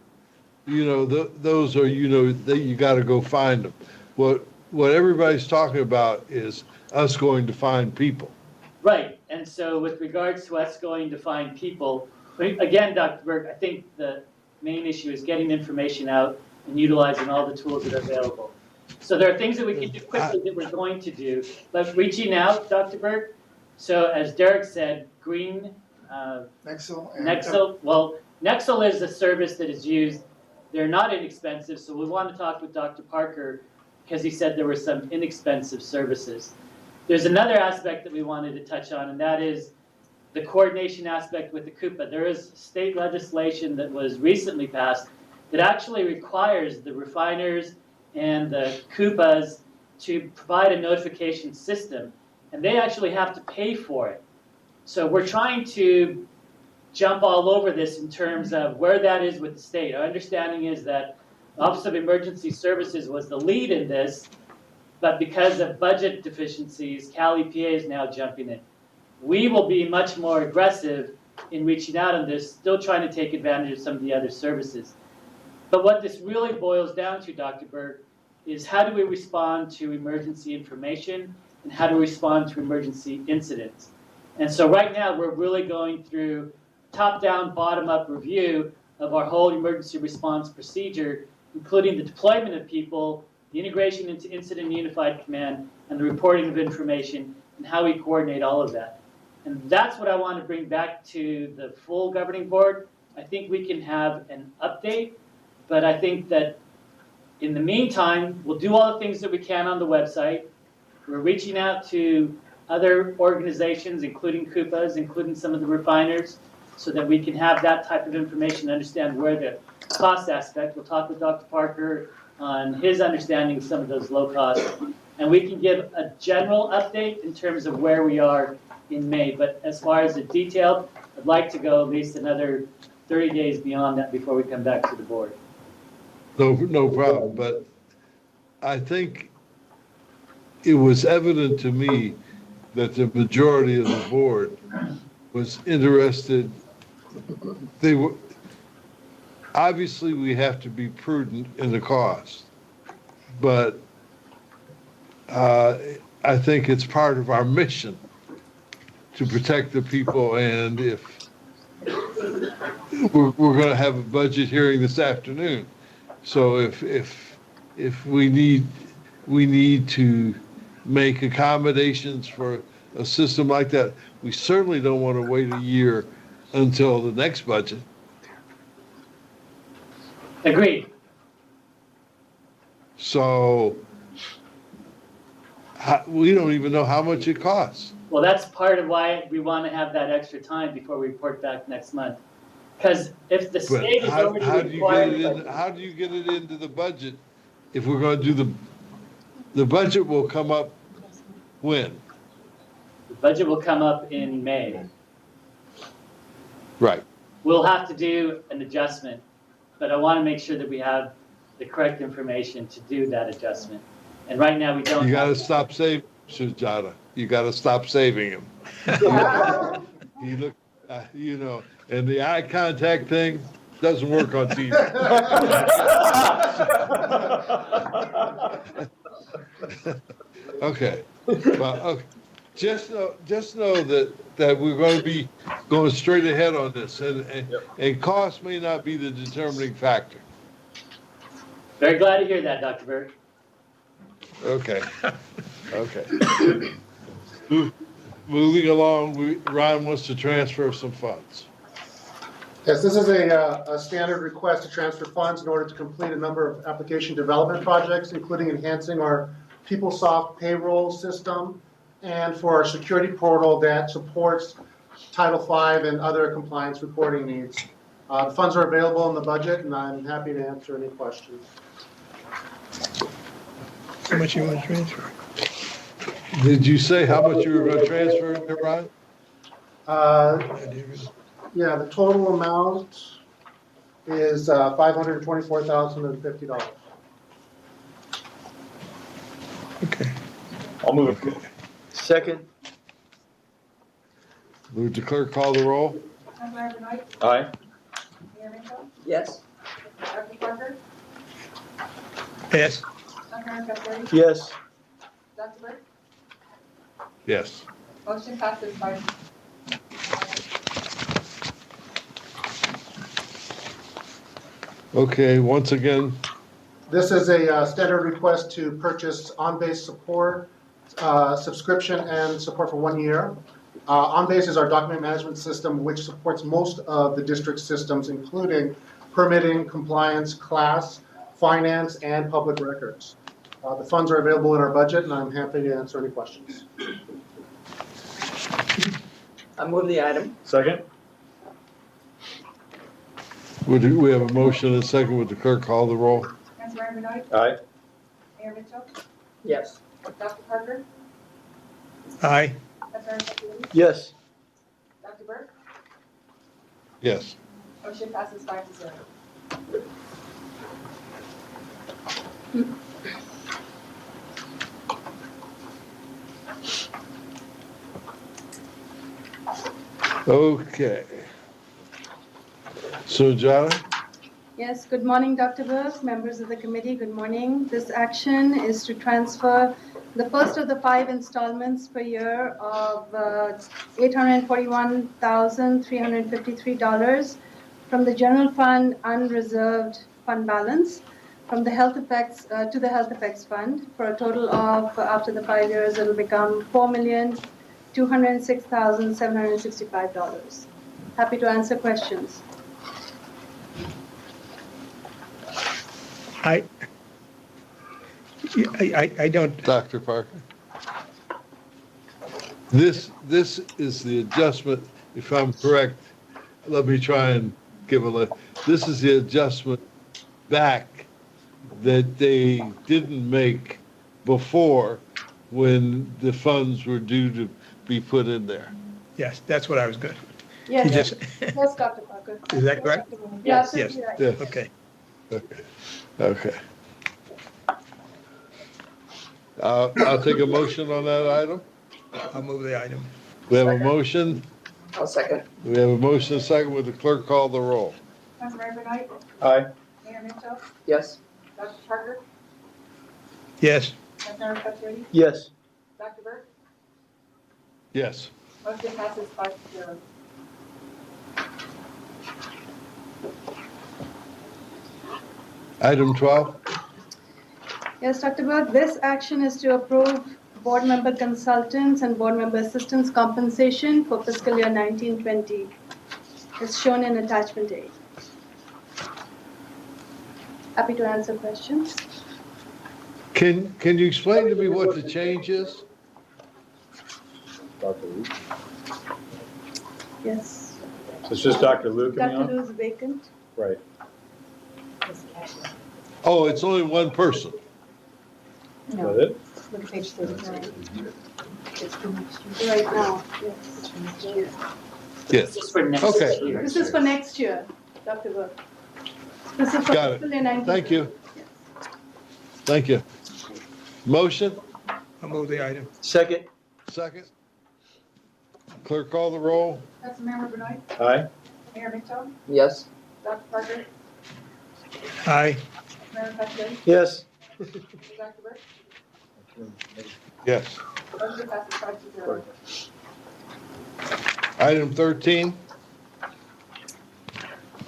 Those are, that you got to go find them. What everybody's talking about is us going to find people. Right, and so with regards to us going to find people, again, Dr. Burke, I think the main issue is getting information out and utilizing all the tools that are available. So there are things that we can do quickly that we're going to do, like reaching out, Dr. Burke. So as Derek said, Nexel. Well, Nexel is a service that is used. They're not inexpensive, so we want to talk with Dr. Parker because he said there were some inexpensive services. There's another aspect that we wanted to touch on, and that is the coordination aspect with the CUPA. There is state legislation that was recently passed that actually requires the refiners and the CUPAs to provide a notification system, and they actually have to pay for it. So we're trying to jump all over this in terms of where that is with the state. Our understanding is that the Office of Emergency Services was the lead in this, but because of budget deficiencies, Cal EPA is now jumping in. We will be much more aggressive in reaching out on this, still trying to take advantage of some of the other services. But what this really boils down to, Dr. Burke, is how do we respond to emergency information and how do we respond to emergency incidents? And so right now we're really going through top-down, bottom-up review of our whole emergency response procedure, including the deployment of people, the integration into Incident Unified Command, and the reporting of information, and how we coordinate all of that. And that's what I want to bring back to the full governing board. I think we can have an update, but I think that In the meantime, we'll do all the things that we can on the website. We're reaching out to other organizations, including Coupas, including some of the refiners, so that we can have that type of information, understand where the cost aspect. We'll talk with Dr. Parker on his understanding of some of those low costs. And we can give a general update in terms of where we are in May. But as far as the detailed, I'd like to go at least another 30 days beyond that before we come back to the board. No problem, but I think it was evident to me that the majority of the board was interested. They were, obviously we have to be prudent in the cost, but I think it's part of our mission to protect the people, and if we're going to have a budget hearing this afternoon, so if we need to make accommodations for a system like that, we certainly don't want to wait a year until the next budget. Agreed. So we don't even know how much it costs. Well, that's part of why we want to have that extra time before we report back next month. Because if the state is already required. How do you get it into the budget if we're going to do the budget will come up when? The budget will come up in May. Right. We'll have to do an adjustment, but I want to make sure that we have the correct information to do that adjustment. And right now we don't. You got to stop saving, Sujata. You got to stop saving him. He look, and the eye contact thing doesn't work on TV. Okay, well, okay. Just know that we're going to be going straight ahead on this, and cost may not be the determining factor. Very glad to hear that, Dr. Berg. Okay. Moving along, Ron wants to transfer some funds. Yes, this is a standard request to transfer funds in order to complete a number of application development projects, including enhancing our PeopleSoft payroll system and for our security portal that supports Title V and other compliance reporting needs. The funds are available in the budget, and I'm happy to answer any questions. How much you want to transfer? Did you say how much you were going to transfer, Ron? Yeah, the total amount is $524,050. Okay. I'll move it. Second. Move the clerk call the roll. Councilmember Benoit? Aye. Mayor Mitchell? Yes. Dr. Parker? Yes. Councilmember Kaczmarek? Yes. Dr. Berg? Yes. Motion passes 5. Okay, once again, This is a standard request to purchase on-base support, subscription and support for 1 year. On-base is our document management system, which supports most of the district systems, including permitting, compliance, class, finance, and public records. The funds are available in our budget, and I'm happy to answer any questions. I move the item. Second? we have a motion and a second. Would the clerk call the roll? Councilmember Benoit? Aye. Mayor Mitchell? Yes. Dr. Parker? Aye. Councilmember Kaczmarek? Yes. Dr. Berg? Yes. Motion passes 5-0. Okay. Sujata? Yes, good morning, Dr. Burke, members of the committee, good morning. This action is to transfer the first of the 5 installments per year of $841,353 from the general fund unreserved fund balance from the health effects to the health effects fund for a total of, after the 5 years, it'll become $4,206,765. Happy to answer questions. I don't, Dr. Parker? This is the adjustment, if I'm correct, let me try and give this is the adjustment back that they didn't make before when the funds were due to be put in there. yes, that's what I was good. Yes, You just- yes, Dr. Parker. Is that correct? You're Yes. absolutely right. Yes. Okay. Okay. I'll take a motion on that item. I'll move the item. We have a motion. I'll second. We have a motion and a second. Would the clerk call the roll? Councilmember Knight, Aye. Mayor Mitchell, Yes. Dr. Parker, Yes, Councilmember Patriarch, Yes. Dr. Burke, Yes. motion passes 5-0. Item 12. Yes, Dr. Burke, this action is to approve board member consultants and board member assistants compensation for fiscal year 1920. It's shown in attachment A. Happy to answer questions. Can you explain to me what the change is? Dr. Luke. Yes. So it's just Dr. Luke coming Dr. on? Lou is vacant. Right. Oh, it's only one person. Is that it? Look at page 39. It's for next year. Right now, yes. Yes. This is for next Okay. year. This is for next year, Dr. Burke. This is for Got it. fiscal year 19. Thank you. Thank you. Motion, I'll move the item. Second. second. Clerk call the roll. Councilmember Benoit, Aye. Mayor Mitchell, Yes. Dr. Parker, Aye. Councilmember Patriarch, Yes. Dr. Burke, Yes. motion passes 5-0. Item 13.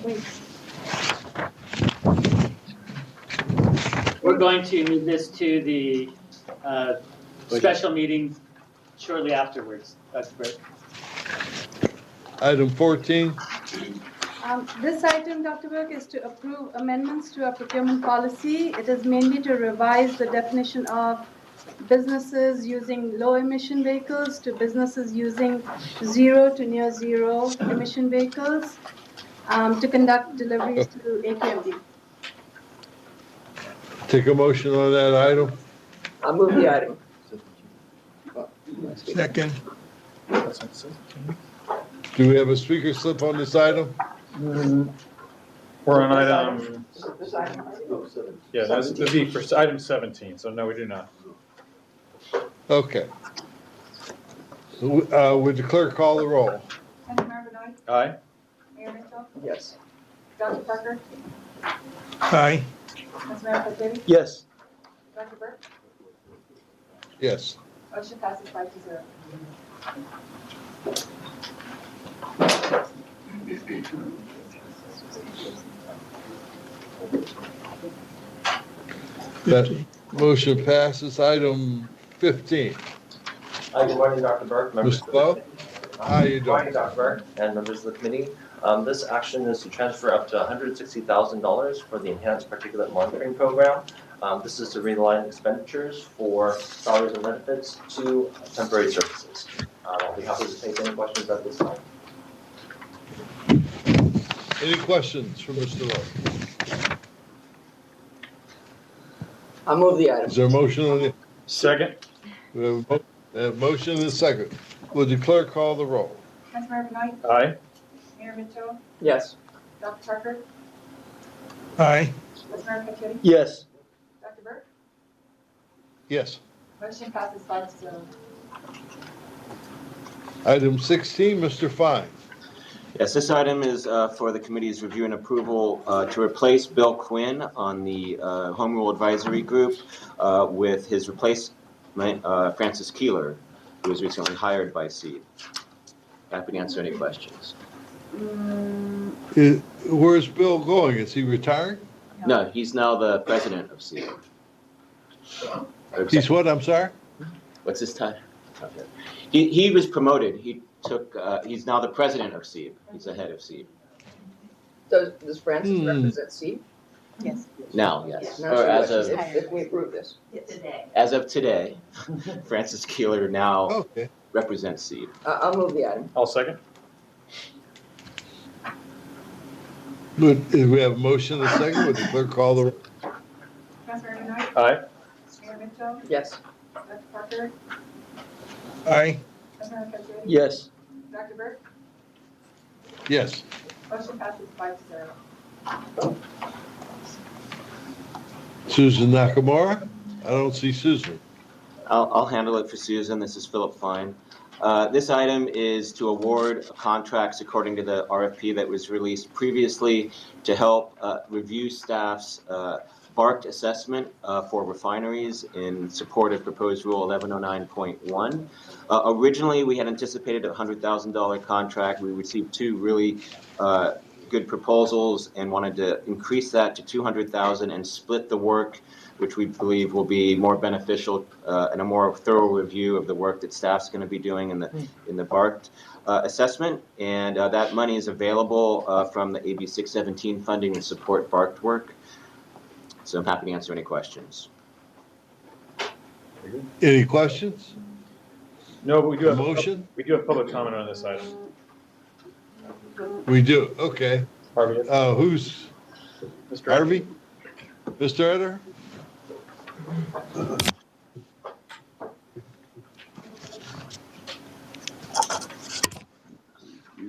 Wait. We're going to move this to the special meeting shortly afterwards, Dr. Burke. Item 14. This item, Dr. Burke, is to approve amendments to our procurement policy. It is mainly to revise the definition of businesses using low emission vehicles to businesses using zero to near zero emission vehicles to conduct deliveries to AQMD. Take a motion on that item. I'll move the item. Second. Do we have a speaker slip on this item? We're on item, yeah, that'd be for item 17, so no, we do not. Okay. Would the clerk call the roll? Councilmember Benoit, Aye. Mayor Mitchell, Yes. Dr. Parker, Aye. Councilmember Patriarch, Yes. Dr. Burke, Yes. motion passes 5-0. That motion passes. Item 15. Hi, good morning, Dr. Burke, members of Mr. the Lowe? committee. How you Good morning, doing? Dr. Burke, and members of the committee. This action is to transfer up to $160,000 for the Enhanced Particulate Monitoring Program. This is to realign expenditures for salaries and benefits to temporary services. I'll be happy to take any questions at this time. Any questions for Mr. Lowe? I'll move the item. Is there a motion on it? Second. We have a motion and a second. Would the clerk call the roll? Councilmember Benoit, Aye. Mayor Mitchell, Yes. Dr. Parker, Aye. Councilmember Patriarch, Yes. Dr. Burke, Yes. motion passes 5-0. Item 16, Mr. Fine. Yes, this item is for the committee's review and approval to replace Bill Quinn on the Home Rule Advisory Group with his replacement, Francis Keeler, who was recently hired by SEED. Happy to answer any questions. Where's Bill going? Is he retiring? No, he's now the president of SEED. He's what, I'm sorry? What's his title? He was promoted. He's now the president of SEED. He's the head of SEED. Does Francis represent Steve? Yes. Now, yes. Not Or sure as what- of, if we approve this. Today. as of today, Francis Keeler now Okay. represents Seed. I'll move the item. I'll second. But if we have a motion and a second, would the clerk call the? Councilmember Benoit? Aye. Mayor Mitchell? Yes. Dr. Parker? Aye. Councilmember Cosrally? Yes. Dr. Burke? Yes. Motion passes 5-0. Susan Nakamura? I don't see Susan. I'll handle it for Susan. This is Philip Fine. This item is to award contracts according to the RFP that was released previously to help review staff's BART assessment for refineries in support of proposed Rule 1109.1. Originally, we had anticipated a $100,000 contract. We received two really good proposals and wanted to increase that to $200,000 and split the work, which we believe will be more beneficial and a more thorough review of the work that staff's going to be doing in the BART assessment. And that money is available from the AB 617 funding to support BART work. So I'm happy to answer any questions. Any questions? No, but we do have Motion? we do have public comment on this item. We do, okay. Harvey? Who's? Mr. Harvey? Mr. Eder?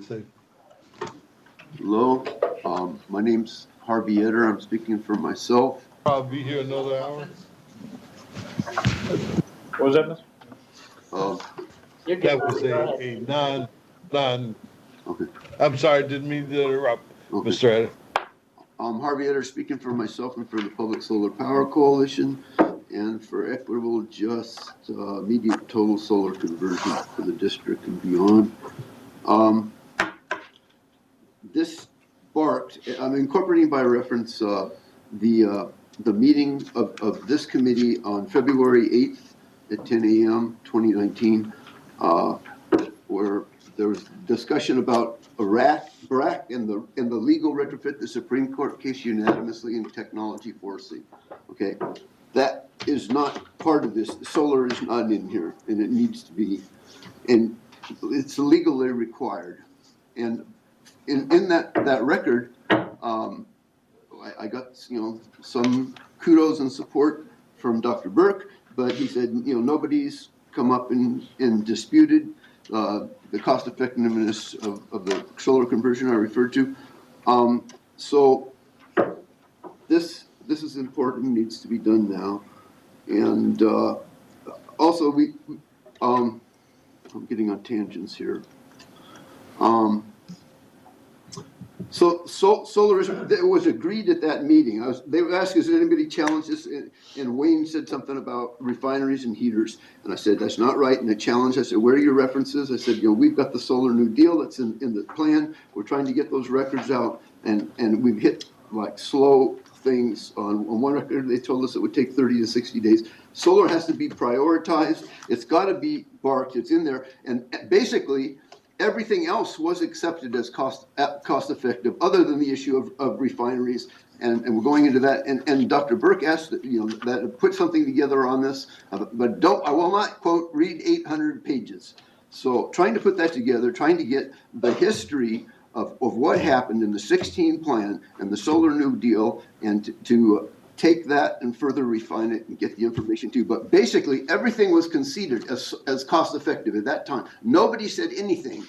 Say, Hello, my name's Harvey Eder. I'm speaking for myself. probably be here another hour. What was that, Mr.? That was a non, Okay. I'm sorry, didn't mean to interrupt, Okay. Mr. Eder. Harvey Eder, speaking for myself and for the Public Solar Power Coalition and for equitable, just, immediate total solar conversion for the district and beyond. This BART, I'm incorporating by reference the meeting of this committee on February 8th at 10 a.m. 2019, where there was discussion about BRAC and the legal retrofit, the Supreme Court case unanimously in technology forcing. Okay, that is not part of this. Solar is not in here, and it needs to be, and it's legally required. And in that record, I got some kudos and support from Dr. Burke, but he said nobody's come up and disputed the cost effectiveness of the solar conversion I referred to. So this is important, needs to be done now. And also I'm getting on tangents here. So solar it was agreed at that meeting. They were asking, has anybody challenged this? And Wayne said something about refineries and heaters. And I said, that's not right. And I challenged, I said, where are your references? I said, we've got the Solar New Deal that's in the plan. We're trying to get those records out. And we've hit like slow things. On one record, they told us it would take 30 to 60 days. Solar has to be prioritized. It's got to be BART. It's in there. And basically, everything else was accepted as cost effective, other than the issue of refineries, and we're going into that. And Dr. Burke asked that put something together on this, but I will not quote read 800 pages. So trying to put that together, trying to get the history of what happened in the 16 plan and the Solar New Deal, and to take that and further refine it and get the information too. But basically, everything was conceded as cost effective at that time. Nobody said anything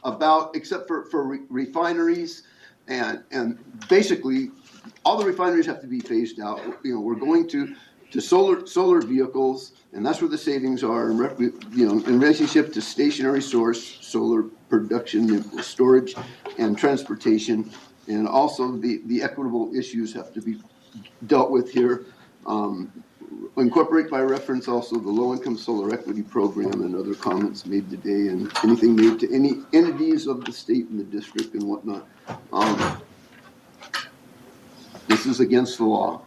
about, except for refineries, and basically, all the refineries have to be phased out. We're going to solar vehicles, and that's where the savings are. In relationship to stationary source, solar production, storage, and transportation, and also the equitable issues have to be dealt with here. Incorporate by reference also the low-income solar equity program and other comments made today, and anything made to any entities of the state and the district and whatnot. This is against the law.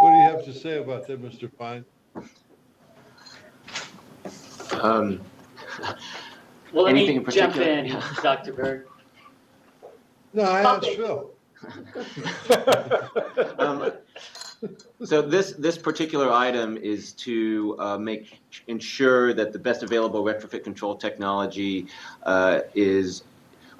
What do you have to say about that, Mr. Fine? Well, let Anything me in jump particular? in, Dr. Burke. No, I asked Phil. So this particular item is to ensure that the best available retrofit control technology is,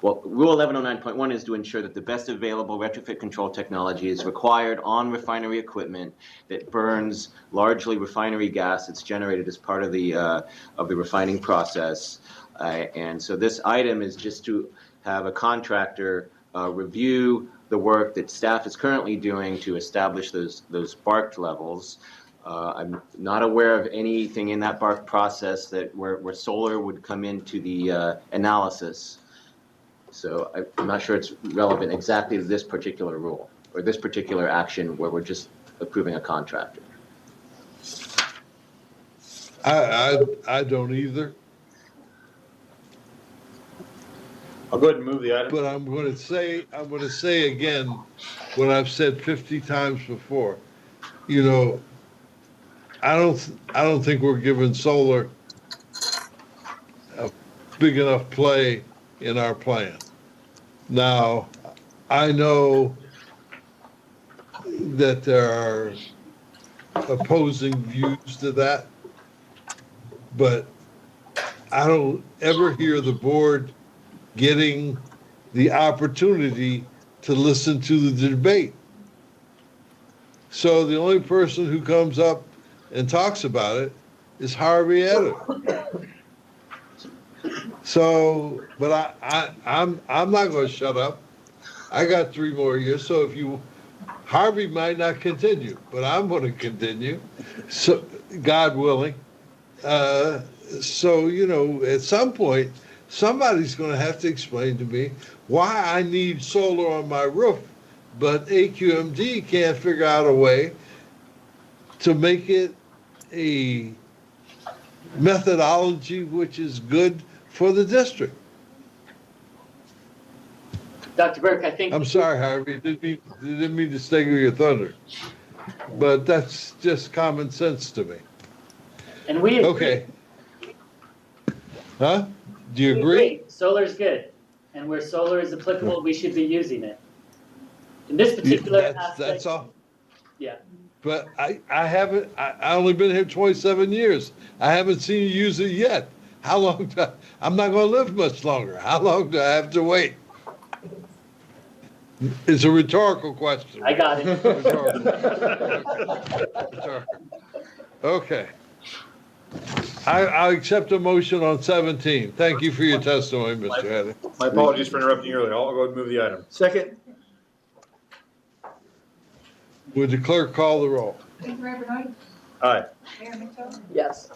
well, Rule 1109.1 is to ensure that the best available retrofit control technology is required on refinery equipment that burns largely refinery gas that's generated as part of the refining process. And so this item is just to have a contractor review the work that staff is currently doing to establish those BARC levels. I'm not aware of anything in that BARC process that where solar would come into the analysis. So I'm not sure it's relevant exactly to this particular rule or this particular action where we're just approving a contractor. I don't either. I'll go ahead and move the item. But I'm going to say again what I've said 50 times before. You know, I don't think we're giving solar a big enough play in our plan. Now, I know that there are opposing views to that, but I don't ever hear the board getting the opportunity to listen to the debate. So the only person who comes up and talks about it is Harvey Eder. So, but I'm not going to shut up. I got 3 more years. So Harvey might not continue, but I'm going to continue. So, God willing. So, you know, at some point, somebody's going to have to explain to me why I need solar on my roof, but AQMD can't figure out a way to make it a methodology which is good for the district. Dr. Burke, I think. I'm sorry, Harvey, didn't mean to steal your thunder, but that's just common sense to me. And we agree. Okay. Huh? Do you agree? Solar's good, and where solar is applicable, we should be using it. In this particular aspect. That's all. Yeah. But I only been here 27 years. I haven't seen you use it yet. How long? I'm not going to live much longer. How long do I have to wait? It's a rhetorical question. I got it. Rhetorical. Okay. I accept a motion on 17. Thank you for your testimony, Mr. Hedden. My apologies for interrupting you earlier. I'll go ahead and move the item. Second. Would the clerk call the roll? Councilmember Benoit? Aye. Mayor Mitchell? Yes.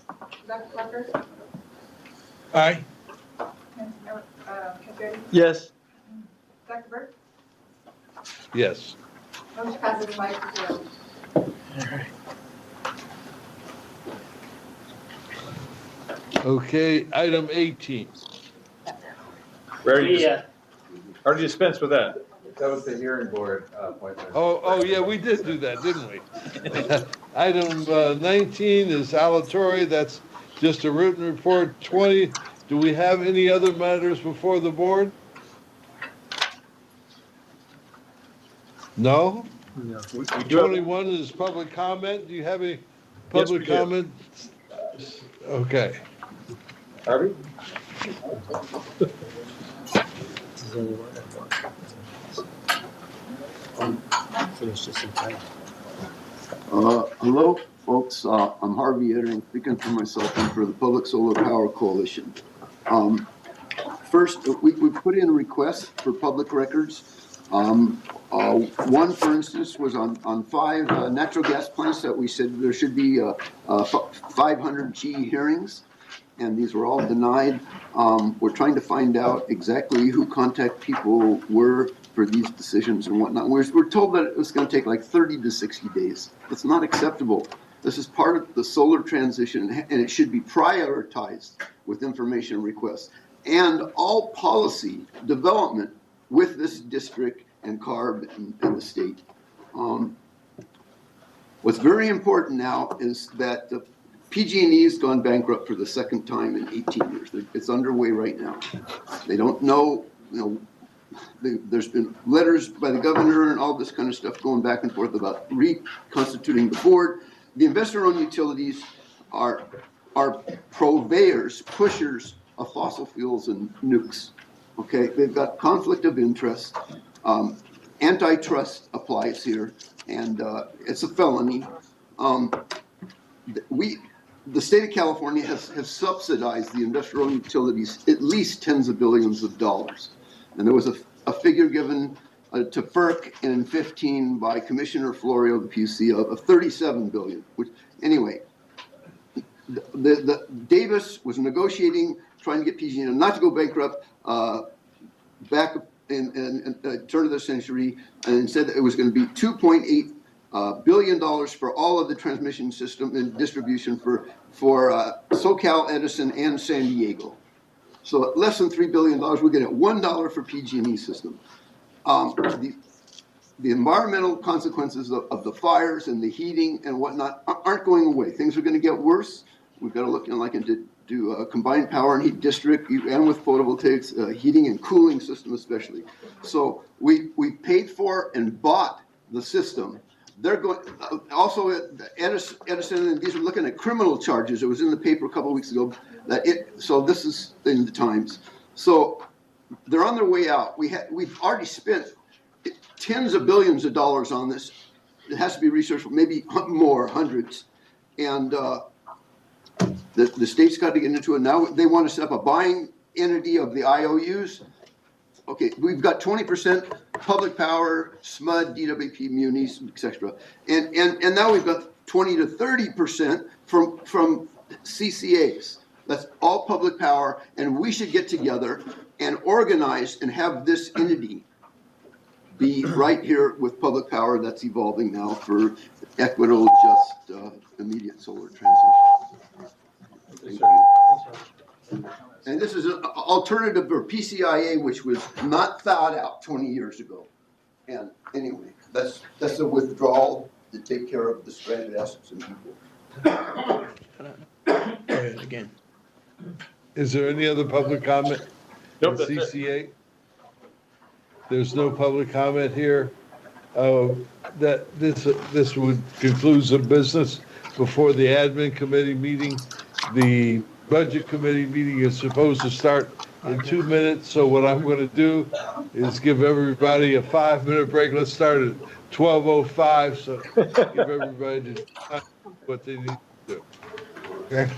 Dr. Parker? Aye. Councilmember Cassidy? Yes. Dr. Burke? Yes. Motion passes 5-0. Okay, item 18. We already dispensed with that. That was the hearing board appointment. Oh, yeah, we did do that, didn't we? Item 19 is aleatory. That's just a written report. 20, do we have any other matters before the board? No? No. We do have, 21 is public comment. Do you have any Yes, public we do. comment? Okay. Harvey? Finish this in time. Hello, folks. I'm Harvey Eder. I'm speaking for myself and for the Public Solar Power Coalition. First, we put in a request for public records. One, for instance, was on 5 natural gas plants that we said there should be 500G hearings, and these were all denied. We're trying to find out exactly who contact people were for these decisions and whatnot. We're told that it was going to take like 30 to 60 days. It's not acceptable. This is part of the solar transition, and it should be prioritized with information requests. And all policy development with this district and CARB and the state. What's very important now is that the PG&E has gone bankrupt for the 2nd time in 18 years. It's underway right now. They don't know, there's been letters by the governor and all this kind of stuff going back and forth about reconstituting the board. The investor-owned utilities are purveyors, pushers of fossil fuels and nukes. Okay, they've got conflict of interest. Antitrust applies here, and it's a felony. The state of California has subsidized the industrial utilities at least tens of billions of dollars. And there was a figure given to FERC in 15 by Commissioner Florio, the PUC, of 37 billion. Which, anyway, the Davis was negotiating, trying to get PG&E not to go bankrupt back in turn of the century, and said that it was going to be $2.8 billion for all of the transmission system and distribution for SoCal, Edison, and San Diego. So at less than $3 billion, we're getting $1 for PG&E system. The environmental consequences of the fires and the heating and whatnot aren't going away. Things are going to get worse. We've got to look into combined power and heat district, and with photovoltaics, heating and cooling system especially. So we paid for and bought the system. They're going, also Edison and these are looking at criminal charges. It was in the paper a couple of weeks ago so this is in the Times. So they're on their way out. We've already spent tens of billions of dollars on this. It has to be researched, maybe more, hundreds. And the state's got to get into it now. They want to set up a buying entity of the IOUs. Okay, we've got 20% public power, SMUD, DWP, munis, etc. And now we've got 20 to 30% from CCAs. That's all public power, and we should get together and organize and have this entity be right here with public power that's evolving now for equitable, just, immediate solar transition. Thank you. And this is an alternative for PCIA, which was not thought out 20 years ago. And anyway, that's a withdrawal to take care of the stranded assets and people. Go ahead again. Is there any other public comment? Nope, on that's CCA? There's no public comment here. That this would conclude the business before the admin committee meeting. The budget committee meeting is supposed to start in 2 minutes. So what I'm going to do is give everybody a 5-minute break. Let's start at 12:05. So give everybody what they need to do. Okay.